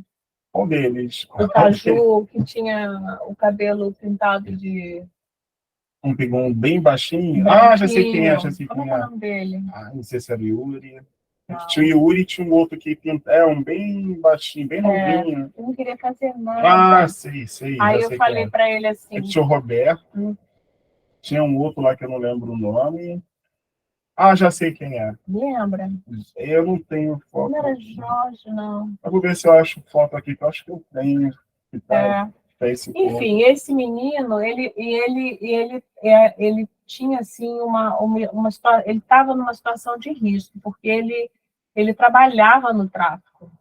Qual deles? O Caju, que tinha o cabelo pintado de... Um pigão bem baixinho. branquinho. Ah, já sei quem é, já sei Como quem é o é. nome dele? Ah, não sei se era Yuri. Não. Tinha o Yuri e tinha um outro que um bem baixinho, bem novinho. Eu não queria fazer nada. Ah, sei. Aí já eu sei falei quem é. para ele assim... Tinha o Roberto. Tinha um outro lá que eu não lembro o nome. Ah, já sei quem é. Lembra? Eu não tenho foto. Não era aqui. Jorge, não. Eu vou ver se eu acho foto aqui, que eu acho que eu tenho. Que tá esse Enfim, esse menino, ele tinha assim uma situação, ele estava numa situação de risco, porque ele trabalhava no tráfico.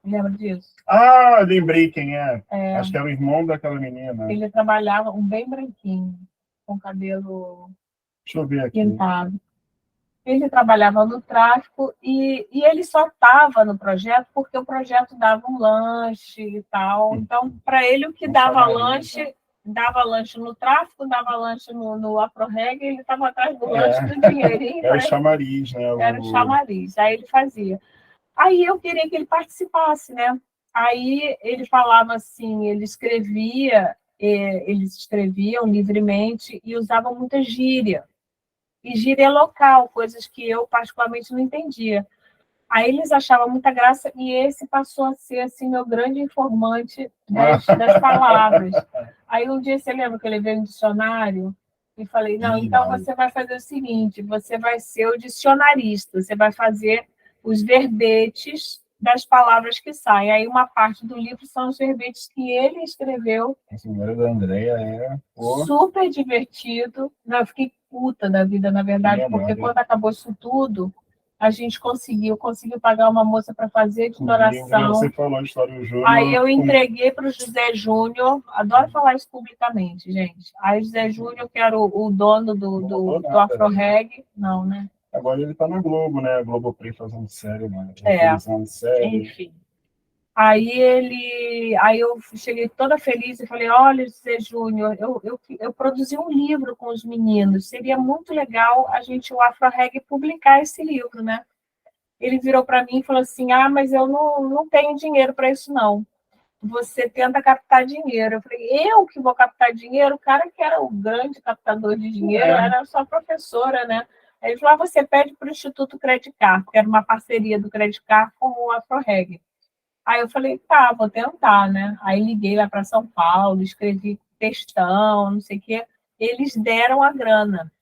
Lembra disso? Ah, lembrei quem é. Acho que era o irmão daquela menina. Ele trabalhava, um bem branquinho, com cabelo Deixa eu ver aqui. pintado. Ele trabalhava no tráfico e ele só estava no projeto porque o projeto dava um lanche e tal. Então, para ele, o que dava lanche no tráfico, dava lanche no AfroReg, ele estava atrás do lanche do dinheirinho. Era o chamariz, né? Era o chamariz, aí ele fazia. Aí eu queria que ele participasse, né? Aí ele falava assim, eles escreviam livremente e usavam muita gíria. E gíria local, coisas que eu particularmente não entendia. Aí eles achavam muita graça e esse passou a ser assim, meu grande informante das palavras. Aí um dia, você lembra que eu levei um dicionário e falei, não, então você vai fazer o seguinte, você vai ser o dicionarista, você vai fazer os verbetes das palavras que saem. Aí uma parte do livro são os verbetes que ele escreveu. Esse número da Andréia super divertido. Não, eu fiquei puta da vida, na verdade, porque quando acabou isso tudo, a gente conseguiu pagar uma moça para fazer editoração. Você falou de História Júnior. Aí eu entreguei para o José Júnior, adoro falar isso publicamente, gente. Aí o José Júnior, que era o dono do AfroReg, não, né? Agora ele está na Globo, né? Globoplay fazendo série, né? Enfim. Aí eu cheguei toda feliz e falei, olha, Zé Júnior, eu produzi um livro com os meninos, seria muito legal a gente, o AfroReg, publicar esse livro, né? Ele virou para mim e falou assim, mas eu não tenho dinheiro para isso, não. Você tenta captar dinheiro. Eu falei, eu que vou captar dinheiro? O cara que era o grande captador de dinheiro era só professora, né? Aí ele falou, você pede para o Instituto Credicar, que era uma parceria do Credicar com o AfroReg. Aí eu falei, tá, vou tentar, né? Aí liguei lá para São Paulo, escrevi textão, não sei o quê. Eles deram a grana.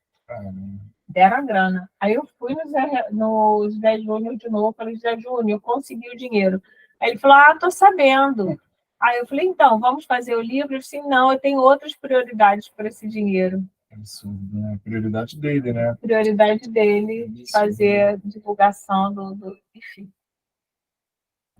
Deram a grana. Aí eu fui no Zé Júnior de novo, falei, Zé Júnior, consegui o dinheiro. Aí ele falou, tô sabendo. Aí eu falei, então, vamos fazer o livro? Ele disse, não, eu tenho outras prioridades para esse dinheiro. Absurdo, né? Prioridade dele, né? Prioridade dele, fazer divulgação enfim.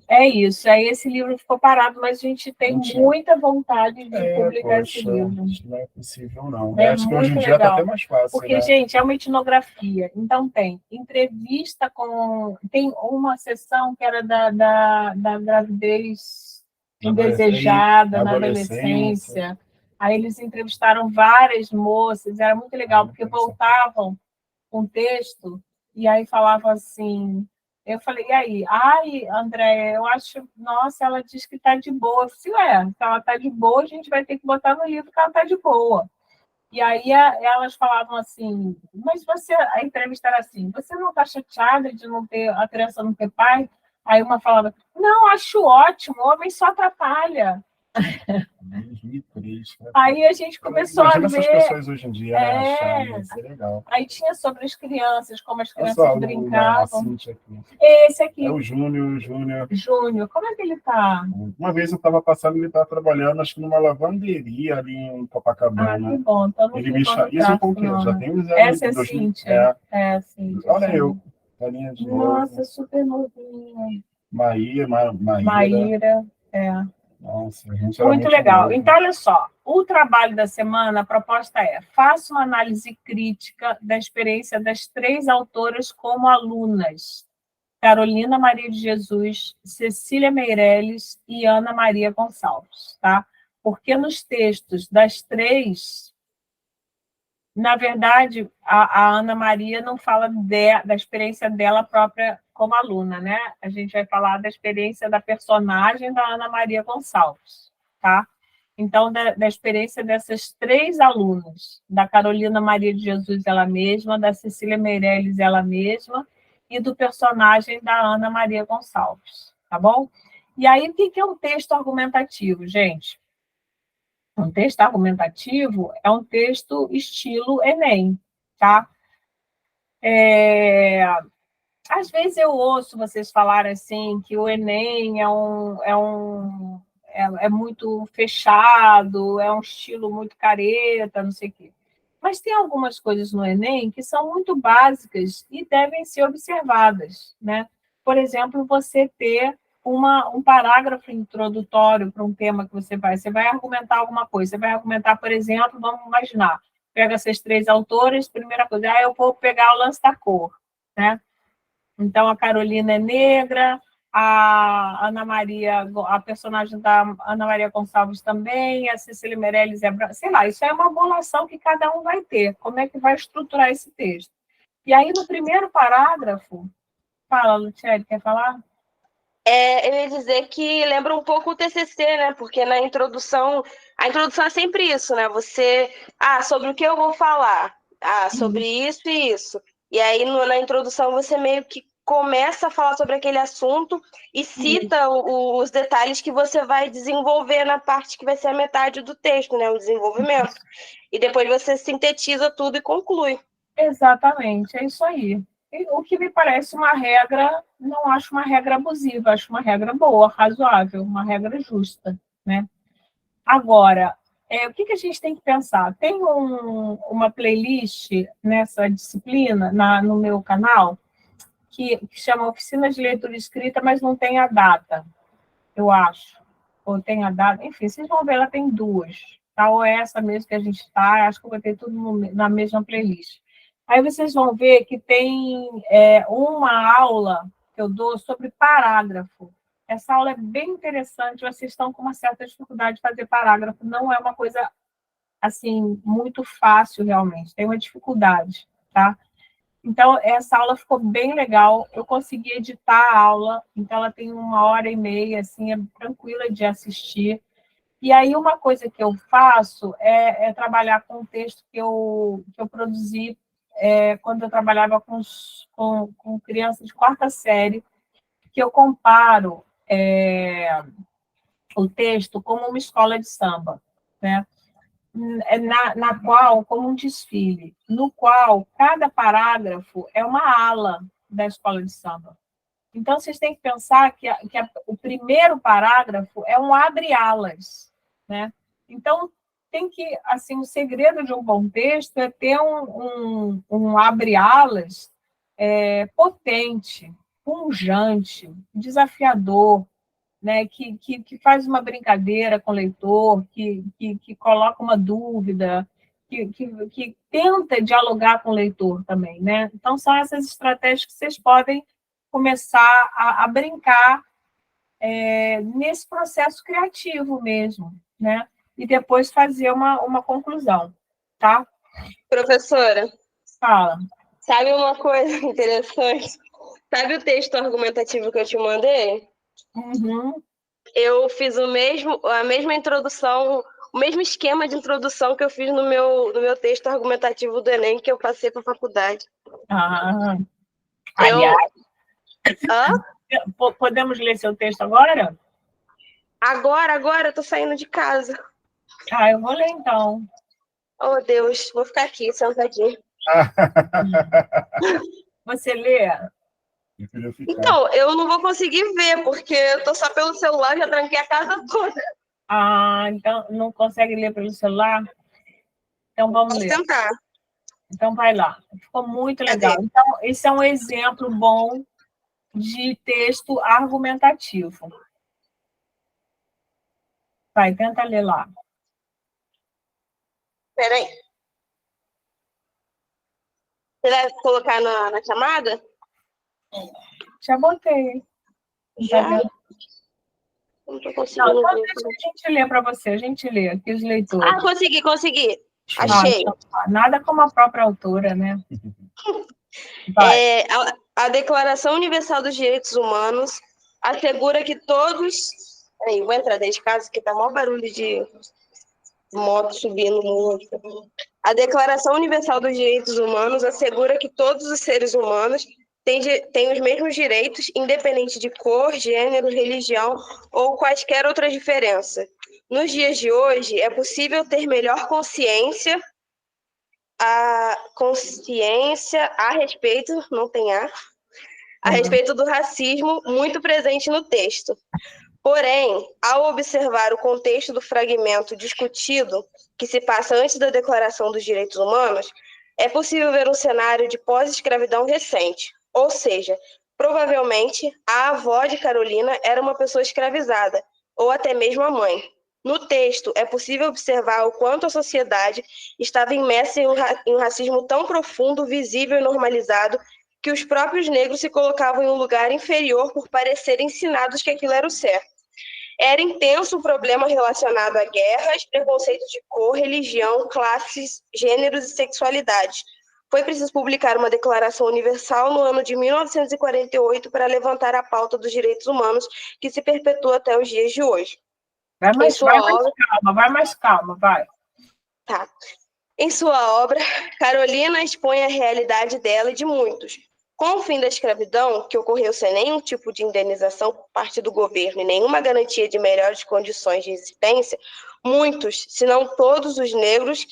É isso. Aí esse livro ficou parado, mas a gente tem muita vontade de publicar esse livro. Não é possível, não. Acho que hoje em dia está até mais fácil. Porque, gente, é uma etnografia. Então, tem entrevista com. Tem uma sessão que era da gravidez indesejada na adolescência. Aí eles entrevistaram várias moças, era muito legal, porque voltavam com texto e aí falavam assim. Eu falei, e aí? Ai, André, eu acho... Nossa, ela diz que está de boa. Eu falei, se ela está de boa, a gente vai ter que botar no livro que ela está de boa. E aí elas falavam assim, mas você... A entrevista era assim, você não está chateada de não ter a criança não ter pai? Aí uma falava, não, acho ótimo, homem só atrapalha. Aí a gente começou a ver... essas pessoas hoje em dia, isso é legal. Aí tinha sobre as crianças, como as crianças brincavam. Esse aqui. É o Júnior. Júnior, como é que ele está? Uma vez eu estava passando, ele estava trabalhando, acho que numa lavanderia ali em Copacabana. Que bom. Então não ele me chamou. Isso com o quê? Já tem uns anos. Essa é a Cíntia. Cíntia. Olha eu. Nossa, super novinha. Maíra. Nossa, muito legal. Novo. Então, olha só, o trabalho da semana, a proposta é: faça uma análise crítica da experiência das 3 autoras como alunas: Carolina Maria de Jesus, Cecília Meirelles e Ana Maria Gonçalves, tá? Porque nos textos das 3, na verdade, a Ana Maria não fala da experiência dela própria como aluna, né? A gente vai falar da experiência da personagem da Ana Maria Gonçalves, tá? Então, da experiência dessas 3 alunas, da Carolina Maria de Jesus, ela mesma, da Cecília Meirelles, ela mesma, e do personagem da Ana Maria Gonçalves, tá bom? E aí, o que é um texto argumentativo, gente? Um texto argumentativo é um texto estilo Enem, tá? Às vezes eu ouço vocês falarem assim que o Enem é muito fechado, é um estilo muito careta, não sei o quê. Mas tem algumas coisas no Enem que são muito básicas e devem ser observadas, né? Por exemplo, você ter um parágrafo introdutório para um tema que você vai argumentar alguma coisa. Você vai argumentar, por exemplo, vamos imaginar, pega essas 3 autoras, primeira coisa, eu vou pegar o lance da cor, né? Então, a Carolina é negra, a Ana Maria, a personagem da Ana Maria Gonçalves também, a Cecília Meirelles é branca, sei lá, isso é uma bolação que cada um vai ter, como é que vai estruturar esse texto. E aí, no primeiro parágrafo, fala, Luciane, quer falar? Eu ia dizer que lembra um pouco o TCC, né? Porque na introdução, a introdução é sempre isso, né? Você, sobre o que eu vou falar? Sobre isso e isso. E aí, na introdução, você meio que começa a falar sobre aquele assunto e cita os detalhes que você vai desenvolver na parte que vai ser a metade do texto, né? O desenvolvimento. E depois você sintetiza tudo e conclui. Exatamente, é isso aí. O que me parece uma regra, não acho uma regra abusiva, acho uma regra boa, razoável, uma regra justa, né? Agora, o que a gente tem que pensar? Tem uma playlist nessa disciplina, no meu canal, que chama Oficina de Leitura Escrita, mas não tem a data, eu acho. Ou tem a data, enfim, vocês vão ver, ela tem 2. Tá? Ou é essa mesmo que a gente está, acho que eu vou ter tudo na mesma playlist. Aí vocês vão ver que tem uma aula que eu dou sobre parágrafo. Essa aula é bem interessante, vocês estão com uma certa dificuldade de fazer parágrafo, não é uma coisa, assim, muito fácil, realmente, tem uma dificuldade, tá? Então, essa aula ficou bem legal, eu consegui editar a aula, então ela tem 1h30, assim, é tranquila de assistir. E aí, uma coisa que eu faço é trabalhar com um texto que eu produzi quando eu trabalhava com crianças de 4ª série, que eu comparo o texto como uma escola de samba, né? Na qual, como um desfile, no qual cada parágrafo é uma ala da escola de samba. Então, vocês têm que pensar que o primeiro parágrafo é um abre-alas, né? Então, tem que, assim, o segredo de um bom texto é ter um abre-alas potente, pungente, desafiador, né, que faz uma brincadeira com o leitor, que coloca uma dúvida, que tenta dialogar com o leitor também, né? Então, são essas estratégias que vocês podem começar a brincar nesse processo criativo mesmo, né? E depois fazer uma conclusão, tá? Professora, Fala. sabe uma coisa interessante? Sabe o texto argumentativo que eu te mandei? Uhum. Eu fiz a mesma introdução, o mesmo esquema de introdução que eu fiz no meu texto argumentativo do Enem, que eu passei para a faculdade. Ah, aliás, podemos ler seu texto agora? Agora, eu tô saindo de casa. Eu vou ler então. Oh, Deus, vou ficar aqui, sentadinho. Você lê? Então, eu não vou conseguir ver, porque eu tô só pelo celular, já tranquei a casa toda. Então não consegue ler pelo celular? Então vamos ler. Vou tentar. Então vai lá. Ficou muito legal. Então, esse é um exemplo bom de texto argumentativo. Vai, tenta ler lá. Peraí. Você vai colocar na chamada? Já botei. Já? Tá, não tô conseguindo então, ver. deixa a gente ler para você. A gente lê aqui os leitores. Consegui. Achei. Então, nada como a própria autora, né? A Declaração Universal dos Direitos Humanos assegura que todos... Peraí, vou entrar dentro de casa, que tá maior barulho de moto subindo muito. A Declaração Universal dos Direitos Humanos assegura que todos os seres humanos têm os mesmos direitos, independente de cor, gênero, religião ou quaisquer outras diferenças. Nos dias de hoje, é possível ter melhor consciência a respeito, não tem a respeito do racismo muito presente no texto. Porém, ao observar o contexto do fragmento discutido que se passa antes da Declaração dos Direitos Humanos, é possível ver um cenário de pós-escravidão recente. Ou seja, provavelmente a avó de Carolina era uma pessoa escravizada, ou até mesmo a mãe. No texto, é possível observar o quanto a sociedade estava imersa em um racismo tão profundo, visível e normalizado, que os próprios negros se colocavam em um lugar inferior por parecerem ensinados que aquilo era o certo. Era intenso o problema relacionado a guerras, preconceitos de cor, religião, classes, gêneros e sexualidades. Foi preciso publicar uma declaração universal no ano de 1948 para levantar a pauta dos direitos humanos, que se perpetua até os dias de hoje. Vai mais calma. Tá. Em sua obra, Carolina expõe a realidade dela e de muitos. Com o fim da escravidão, que ocorreu sem nenhum tipo de indenização por parte do governo e nenhuma garantia de melhores condições de existência, muitos, se não todos os negros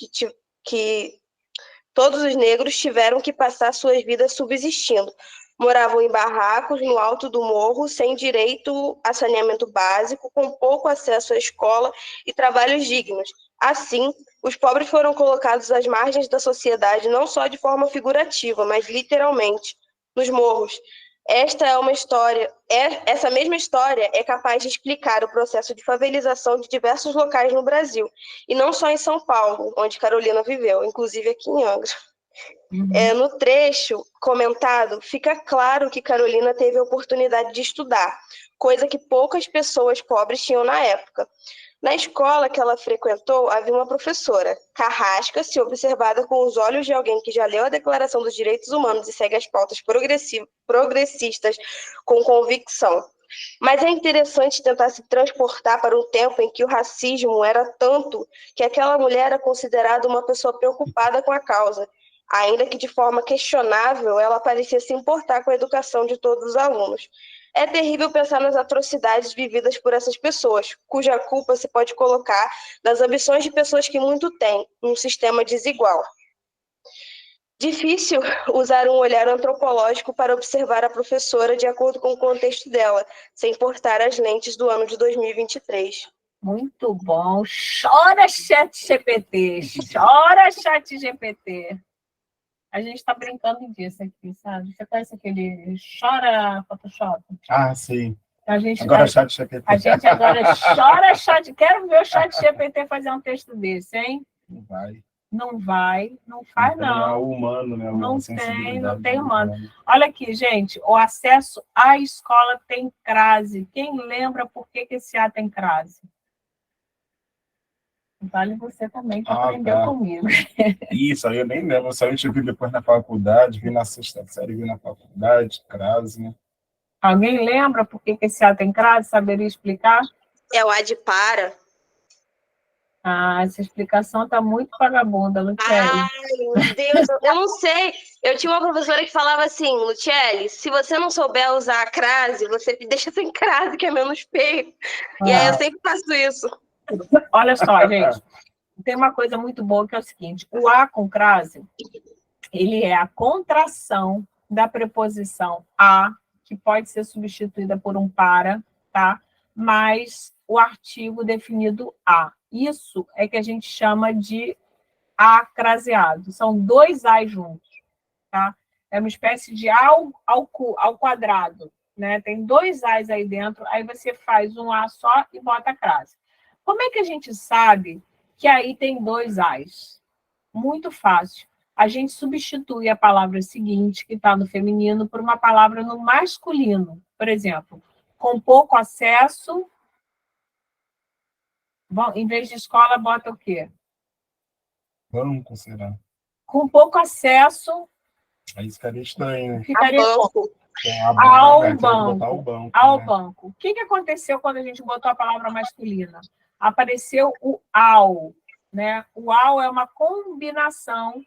todos os negros tiveram que passar suas vidas subsistindo. Moravam em barracos no alto do morro, sem direito a saneamento básico, com pouco acesso à escola e trabalhos dignos. Assim, os pobres foram colocados às margens da sociedade, não só de forma figurativa, mas literalmente, nos morros. Essa mesma história é capaz de explicar o processo de favelização de diversos locais no Brasil, e não só em São Paulo, onde Carolina viveu, inclusive aqui em Angra. No trecho comentado, fica claro que Carolina teve a oportunidade de estudar, coisa que poucas pessoas pobres tinham na época. Na escola que ela frequentou, havia uma professora, carrasca, se observada com os olhos de alguém que já leu a Declaração dos Direitos Humanos e segue as pautas progressistas com convicção. Mas é interessante tentar se transportar para um tempo em que o racismo era tanto que aquela mulher era considerada uma pessoa preocupada com a causa, ainda que de forma questionável ela parecia se importar com a educação de todos os alunos. É terrível pensar nas atrocidades vividas por essas pessoas, cuja culpa se pode colocar nas ambições de pessoas que muito têm, num sistema desigual. Difícil usar um olhar antropológico para observar a professora de acordo com o contexto dela, sem portar as lentes do ano de 2023. Muito bom. Chora, ChatGPT. Chora, ChatGPT. A gente está brincando disso aqui, sabe? Você conhece aquele Chora Photoshop? Ah, sim. Agora ChatGPT. A gente agora chora chat. Quero ver o ChatGPT fazer um texto desse, hein? Não vai. Não vai, não faz, não. Não é o humano, né? Não tem humano. Olha aqui, gente, o acesso à escola tem crase. Quem lembra por que esse A tem crase? Vale você também, que aprendeu comigo. Isso, aí eu nem lembro. Só a gente viu depois na faculdade, vi na sexta série, vi na faculdade, crase, né? Alguém lembra por que esse A tem crase? Saberia explicar? É o adpara. Essa explicação está muito vagabunda, Luciele. Ai, meu Deus, eu não sei. Eu tinha uma professora que falava assim, Luciele, se você não souber usar a crase, você deixa sem crase, que é menos feio. E aí eu sempre faço isso. Olha só, gente, tem uma coisa muito boa que é o seguinte, o A com crase, ele é a contração da preposição a, que pode ser substituída por um para, tá? Mais o artigo definido a. Isso é que a gente chama de acraseado. São dois A's juntos, tá? É uma espécie de A ao quadrado, né? Tem dois A's aí dentro, aí você faz um A só e bota a crase. Como é que a gente sabe que aí tem dois A's? Muito fácil. A gente substitui a palavra seguinte, que está no feminino, por uma palavra no masculino. Por exemplo, com pouco acesso... Bom, em vez de escola, bota o quê? Banco, será? Com pouco acesso... Aí ficaria estranho, né? Ficaria banco. Ao banco. O que aconteceu quando a gente botou a palavra masculina? Apareceu o ao, né? O ao é uma combinação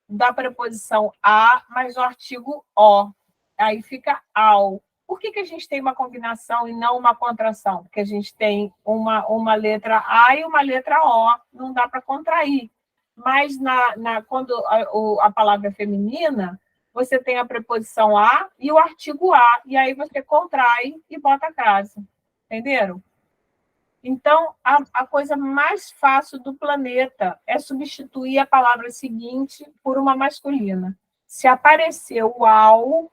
da preposição a mais o artigo o. Aí fica ao. Por que a gente tem uma combinação e não uma contração? Porque a gente tem uma letra A e uma letra O, não dá para contrair. Mas quando a palavra é feminina, você tem a preposição a e o artigo a, e aí você contrai e bota a crase. Entenderam? Então, a coisa mais fácil do planeta é substituir a palavra seguinte por uma masculina. Se apareceu o ao,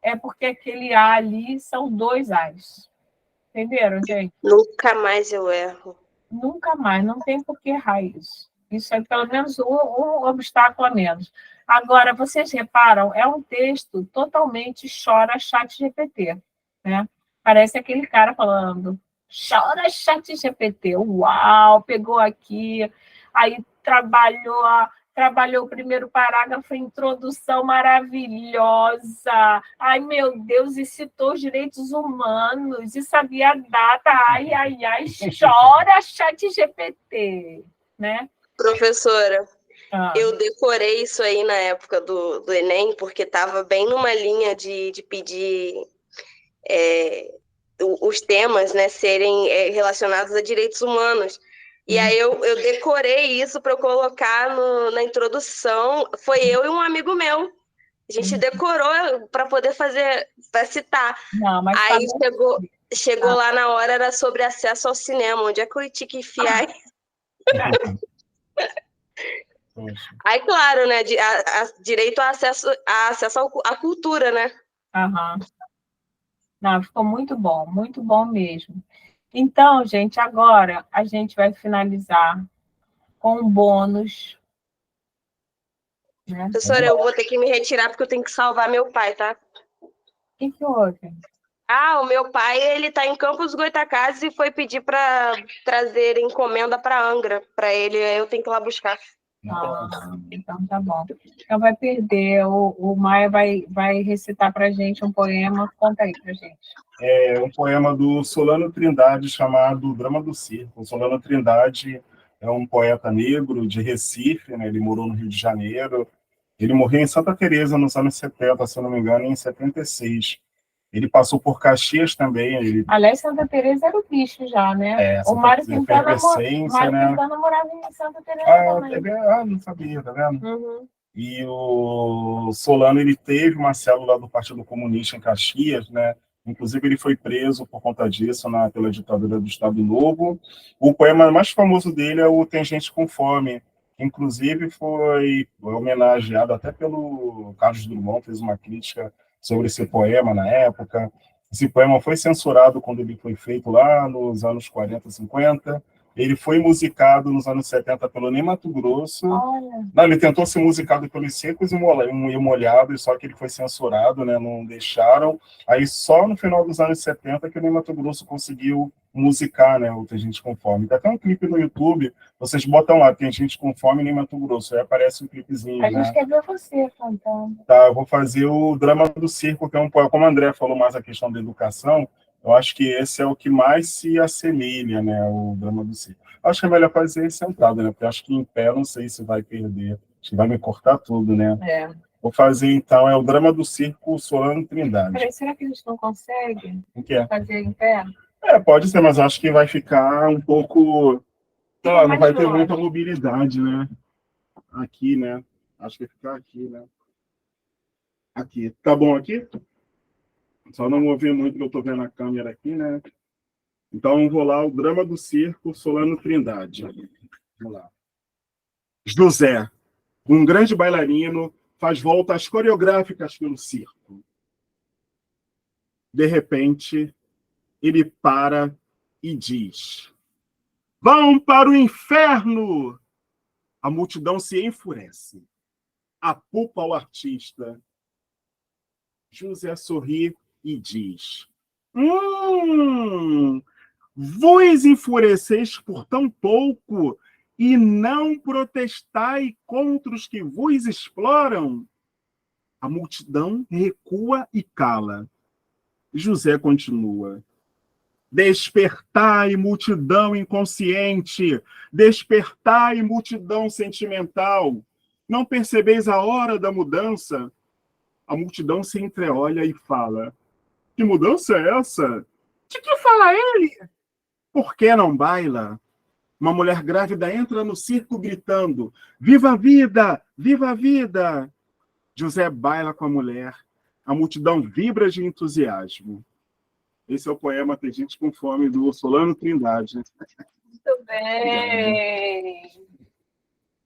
é porque aquele A ali são dois A's. Entenderam, gente? Nunca mais eu erro. Nunca mais, não tem por que errar isso. Isso é pelo menos um obstáculo a menos. Agora, vocês reparam, é um texto totalmente chora ChatGPT, né? Parece aquele cara falando, chora ChatGPT, uau, pegou aqui, aí trabalhou o primeiro parágrafo, introdução maravilhosa. Ai, meu Deus, e citou os direitos humanos, e sabia a data. Ai, chora ChatGPT, né? Professora, eu decorei isso aí na época do Enem, porque estava bem numa linha de pedir os temas, né, serem relacionados a direitos humanos. E aí eu decorei isso para eu colocar na introdução. Foi eu e um amigo meu. A gente decorou para poder fazer, para citar. Não, mas aí chegou lá na hora, era sobre acesso ao cinema. Onde é que eu tinha que enfiar? Aí, claro, né? Direito a acesso à cultura, né? Não, ficou muito bom mesmo. Então, gente, agora a gente vai finalizar com um bônus né? Professora, eu vou ter que me retirar porque eu tenho que salvar meu pai, tá? O que houve? O meu pai, ele tá em Campos dos Goytacazes e foi pedir para trazer encomenda para Angra, para ele, aí eu tenho que ir lá buscar. Então tá bom. Então vai perder. O Maia vai recitar pra gente um poema. Conta aí pra gente. É um poema do Solano Trindade chamado Drama do Circo. O Solano Trindade é um poeta negro de Recife, né? Ele morou no Rio de Janeiro. Ele morreu em Santa Teresa nos anos 70, se eu não me engano, em 76. Ele passou por Caxias também. Aliás, Santa Teresa era o bicho já, né? O Mário Quintana morava em Santa Teresa também. Não sabia, tá vendo? Uhum. E o Solano, ele teve uma célula do Partido Comunista em Caxias, né? Inclusive, ele foi preso por conta disso pela ditadura do Estado Novo. O poema mais famoso dele é o Tem Gente com Fome, que inclusive foi homenageado até pelo Carlos Drummond, fez uma crítica sobre esse poema na época. Esse poema foi censurado quando ele foi feito lá nos anos 40, 50. Ele foi musicado nos anos 70 pelo Ney Matogrosso. Não, ele tentou ser musicado pelos Secos e Molhados, só que ele foi censurado, né? Não deixaram. Aí só no final dos anos 70 que o Ney Matogrosso conseguiu musicar, né? O Tem Gente com Fome. Tem até um clipe no YouTube, vocês botam lá, Tem Gente com Fome e Ney Matogrosso, aí aparece um clipezinho. A gente quer ver você cantando. Tá, eu vou fazer o Drama do Circo, que é um poema, como o André falou mais a questão da educação, eu acho que esse é o que mais se assemelha, né, ao Drama do Circo. Acho que é melhor fazer sentado, né, porque acho que em pé não sei se vai perder, acho que vai me cortar tudo, né. Vou fazer, então, é o Drama do Circo Solano Trindade. Peraí, será que a gente não consegue fazer em pé? Pode ser, mas acho que vai ficar um pouco... não vai ter muita mobilidade, né, aqui, né, acho que vai ficar aqui, né. Aqui, tá bom aqui? Só não mover muito, que eu estou vendo a câmera aqui, né? Então, vou lá, o Drama do Circo, Solano Trindade. Vamos lá. José, um grande bailarino, faz voltas coreográficas pelo circo. De repente, ele para e diz: vão para o inferno! A multidão se enfurece. Apupa o artista. José sorri e diz: vos enfureceis por tão pouco e não protestai contra os que vos exploram? A multidão recua e cala. José continua: despertai, multidão inconsciente, despertai, multidão sentimental. Não percebeis a hora da mudança? A multidão se entreolha e fala: que mudança é essa? De que fala ele? Por que não baila? Uma mulher grávida entra no circo gritando: viva a vida! Viva a vida! José baila com a mulher. A multidão vibra de entusiasmo. Esse é o poema Tem Gente com Fome, do Solano Trindade. Muito bem!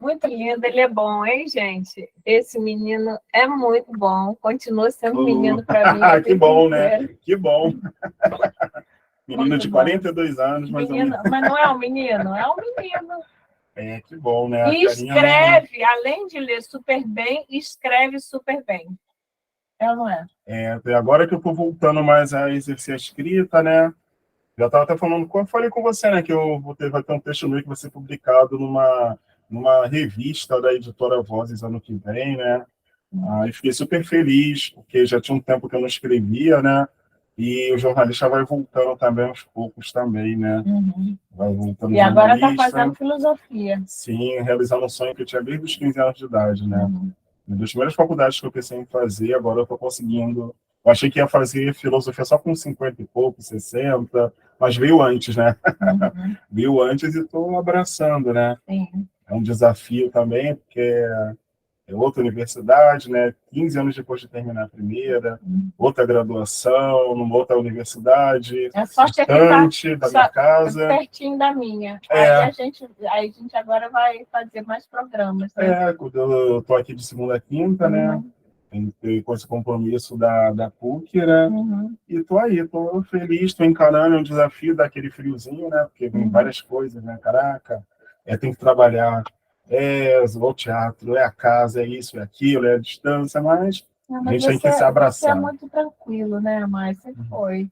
Muito lindo, ele é bom, hein, gente? Esse menino é muito bom, continua sendo menino para mim. Que bom, né? Que bom. Menino muito de 42 anos, mas não é um menino, é um menino. Que bom, né? E escreve, além de ler super bem, escreve super bem. É ou não é? Agora que eu estou voltando mais a exercer a escrita, né? Já estava até falando, eu falei com você, né? Que vai ter um texto meu que vai ser publicado numa revista da editora Vozes ano que vem, né? Eu fiquei super feliz, porque já tinha um tempo que eu não escrevia, né? E o jornalista vai voltando também aos poucos também, né? Vai voltando. E agora está fazendo filosofia. Sim, realizando um sonho que eu tinha desde os 15 anos de idade, né? Uma das primeiras faculdades que eu pensei em fazer, agora eu estou conseguindo. Eu achei que ia fazer filosofia só com 50 e pouco, 60, mas veio antes, né? Veio antes e estou abraçando, né? Sim. É um desafio também, porque é outra universidade, né? 15 anos depois de terminar a primeira, outra graduação, numa outra universidade, distante da minha casa. Pertinho da minha. Aí a gente agora vai fazer mais programas. Né? Eu estou aqui de segunda a quinta, né? Com esse compromisso da PUC, né? E estou aí, estou feliz, estou encarando um desafio daquele friozinho, né? Porque vem várias coisas, né? Caraca, tem que trabalhar é o teatro, é a casa, é isso, é aquilo, é a distância, mas Não, a mas gente tem que se você é abraçar. muito tranquilo, né, Mai? Você foi.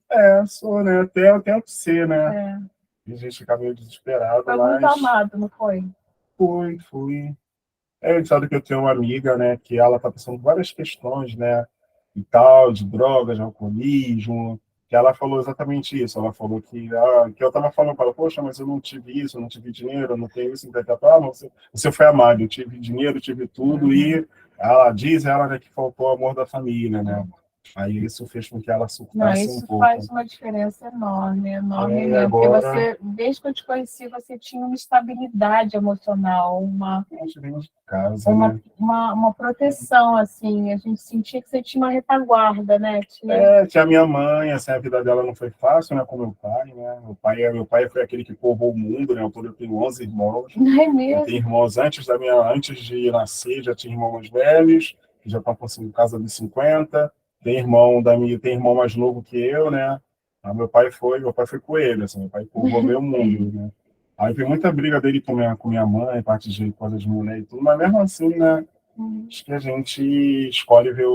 Sou, né? Até eu tento ser, né? É. E a gente fica meio desesperado, Foi muito mas amado, não foi? fui. É, sabe que eu tenho uma amiga, né, que ela tá passando por várias questões, né, e tal, de drogas, de alcoolismo, que ela falou exatamente isso. Ela falou que eu tava falando para ela, poxa, mas eu não tive isso, eu não tive dinheiro, eu não tenho isso, então você foi amado, eu tive dinheiro, eu tive tudo, e ela diz, né, que faltou o amor da família, né. Aí isso fez com que ela Não, surtasse um isso pouco. faz uma diferença enorme, enorme E mesmo. Porque agora, você, desde que eu te conheci, você tinha uma estabilidade emocional, nós vivemos de casa, né. uma proteção, assim. A gente sentia que você tinha uma retaguarda, né? Tinha a minha mãe, assim, a vida dela não foi fácil, né, com meu pai, né, meu pai foi aquele que povoou o mundo, né, eu tenho 11 irmãos, Não é eu mesmo? tenho irmãos antes de nascer, já tinha irmãos mais velhos, que já estão conseguindo casa dos 50, tem irmão mais novo que eu, né, meu pai foi coelho, assim, meu pai povoou meu mundo, né, aí tem muita briga dele com minha mãe, parte de coisa de mulher e tudo, mas mesmo assim, né, acho que a gente escolhe ver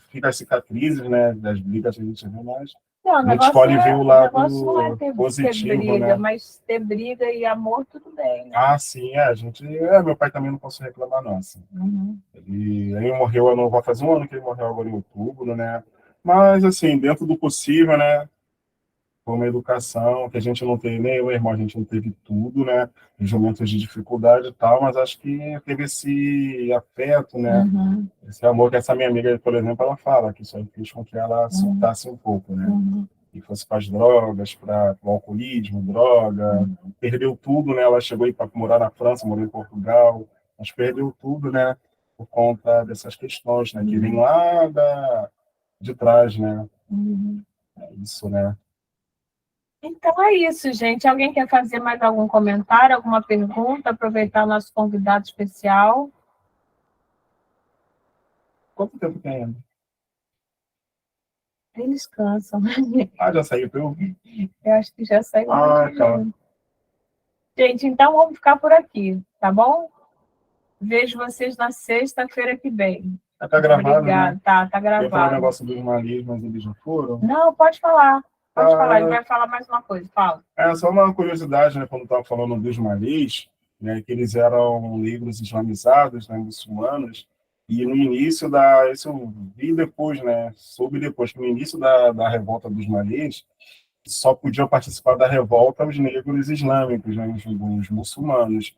fica as cicatrizes, né, das brigas que a gente vê, mas Não, a gente escolhe ver o o negócio não é lado ter positivo, briga, né? mas ter briga e amor, tudo bem, né? Ah, sim, meu pai também não posso reclamar, não, assim. Uhum. Ele morreu, vai fazer um ano que ele morreu agora em outubro, né? Mas, assim, dentro do possível, né? Foi uma educação que a gente não teve, nem eu, meu irmão, a gente não teve tudo, né? Os momentos de dificuldade e tal, mas acho que teve esse afeto, né? Uhum. Esse amor que essa minha amiga, por exemplo, ela fala, que isso aí fez com que ela surtasse um pouco, né? Uhum. E fosse para as drogas, para o alcoolismo, droga, perdeu tudo, né? Ela chegou a ir para morar na França, morou em Portugal, mas perdeu tudo, né? Por conta dessas questões, né? Que vem lá de trás, né? Uhum. É isso, né? Então é isso, gente. Alguém quer fazer mais algum comentário, alguma pergunta? Aproveitar o nosso convidado especial. Quanto tempo tem ainda? Eles cansam. Já saiu pelo. Eu acho que já saiu. Tá. Gente, então vamos ficar por aqui, tá bom? Vejo vocês na sexta-feira que vem. Tá gravado, Obrigada. né? Tá Eu falei o gravado. negócio dos malis, mas eles já foram. Não, pode falar. Pode falar, ele vai falar mais uma coisa. Fala. Só uma curiosidade, né? Quando estava falando dos malis, né? Que eles eram negros islamizados, né? Muçulmanos. E no início isso eu vi depois, né? Soube depois que no início da revolta dos malis, só podiam participar da revolta os negros islâmicos, né? Os muçulmanos.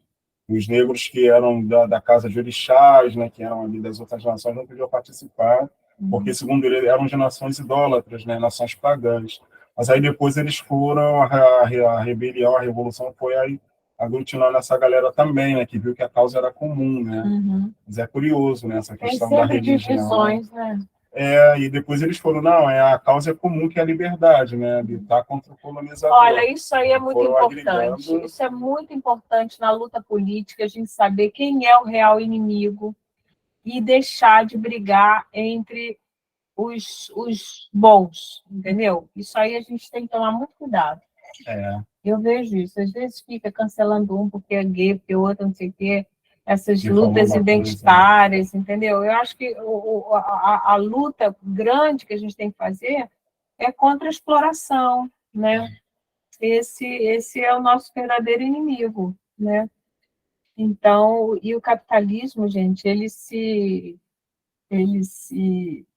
Os negros que eram da casa de orixás, né, que eram ali das outras nações, não podiam participar, porque, segundo ele, eram de nações idólatras, né, nações pagãs. Mas aí depois eles foram, a rebelião, a revolução foi aí aglutinando essa galera também, né, que viu que a causa era comum, né. Mas é curioso, né, essa Tem questão da sempre religião. divisões, né? E depois eles foram, não, a causa é comum, que é a liberdade, né, lutar contra o colonizador. Olha, isso aí é muito Foram importante. agregando. Isso é muito importante na luta política, a gente saber quem é o real inimigo e deixar de brigar entre os bons, entendeu? Isso aí a gente tem que tomar muito cuidado. Eu vejo isso. Às vezes fica cancelando um porque é gay, porque o outro não sei o quê. Essas lutas identitárias, entendeu? Eu acho que a luta grande que a gente tem que fazer é contra a exploração, né? Esse é o nosso verdadeiro inimigo, né? Então, e o capitalismo, gente, ele se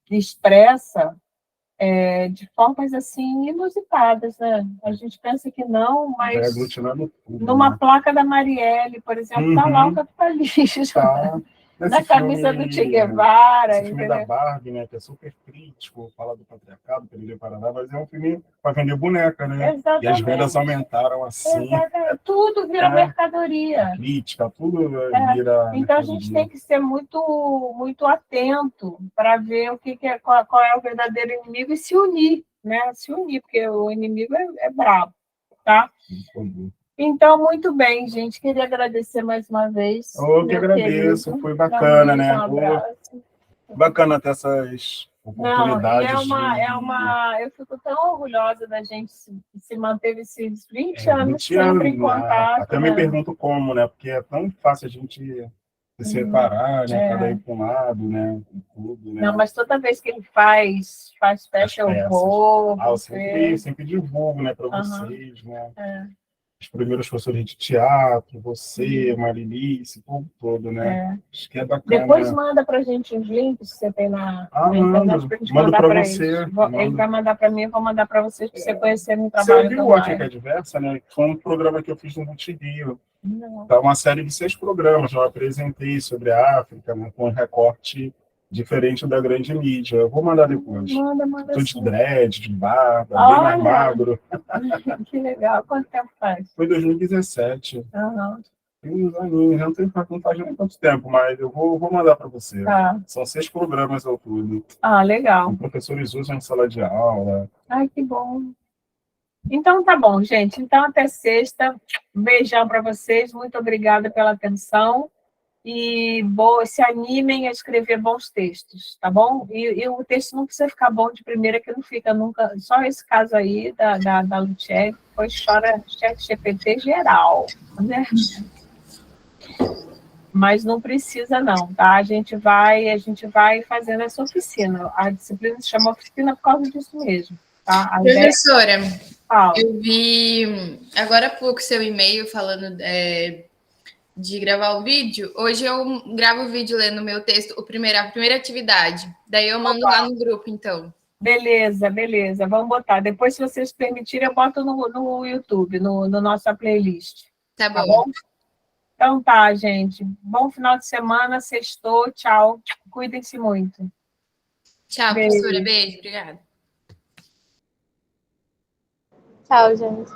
expressa de formas assim inusitadas, né? A gente pensa que não, mas numa placa da Marielle, por exemplo, está lá o capitalismo. Tá. Na camisa do Che Guevara. Esse filme da Barbie, né, que é super crítico, fala do patriarcado, Periri Paraná, mas é um filme para vender boneca, né? Exatamente. E as vendas aumentaram assim. Exatamente. Tudo vira mercadoria. Crítica, tudo vira. Então a gente tem que ser muito, muito atento para ver qual é o verdadeiro inimigo e se unir, né? Se unir, porque o inimigo é brabo, tá? Então, muito bem, gente. Queria agradecer mais uma vez. Eu que agradeço, foi bacana, né? Um abraço. Bacana ter essas Não, oportunidades. eu fico tão orgulhosa da gente se manter esses 20 anos 20 sempre anos, em contato. Até me né? pergunto como, né? Porque é tão fácil a gente se separar, né? Cada um para um lado, né? Com tudo, né? Não, mas toda vez que ele faz festa, eu vou. Eu sempre divulgo, né, para vocês, né? Os primeiros professores de teatro, você, Marilice, o povo todo, né? Acho que é bacana. Depois manda pra gente os links que você tem na internet pra gente mando mandar para pra você. Ele vai mandar pra mim, eu vou mandar pra vocês pra você conhecerem o Você trabalho viu do o Ótica Maia. Adversa, né? Foi um programa que eu fiz no Multirio. Não. Tá uma série de 6 programas, eu apresentei sobre a África, né, com um recorte diferente da grande mídia. Eu vou mandar depois. Manda Tô de sim. dread, de barba, bem mais magro. Que legal. Quanto tempo faz? Foi 2017. Tem uns aninhos, não faz nem tanto tempo, mas eu vou mandar para você. Tá. São 6 programas ao todo. Legal. Os professores usam em sala de aula. Ai, que bom. Então, tá bom, gente. Então, até sexta. Um beijão para vocês. Muito obrigada pela atenção. E se animem a escrever bons textos, tá bom? E o texto não precisa ficar bom de primeira, que não fica nunca. Só esse caso aí da Lutier, depois chora ChatGPT geral, né? Mas não precisa não, tá? A gente vai fazendo essa oficina. A disciplina se chama oficina por causa disso mesmo, tá? Professora, eu vi agora há pouco seu e-mail falando de gravar o vídeo. Hoje eu gravo o vídeo lendo o meu texto, a primeira atividade. Daí eu mando lá no grupo, então. Beleza. Vamos botar. Depois, se vocês permitirem, eu boto no YouTube, no nossa playlist. Tá bom. Tá bom? Então tá, gente. Bom final de semana, sextou, tchau. Cuidem-se muito. Tchau, professora. Beijo, obrigada. Tchau, gente.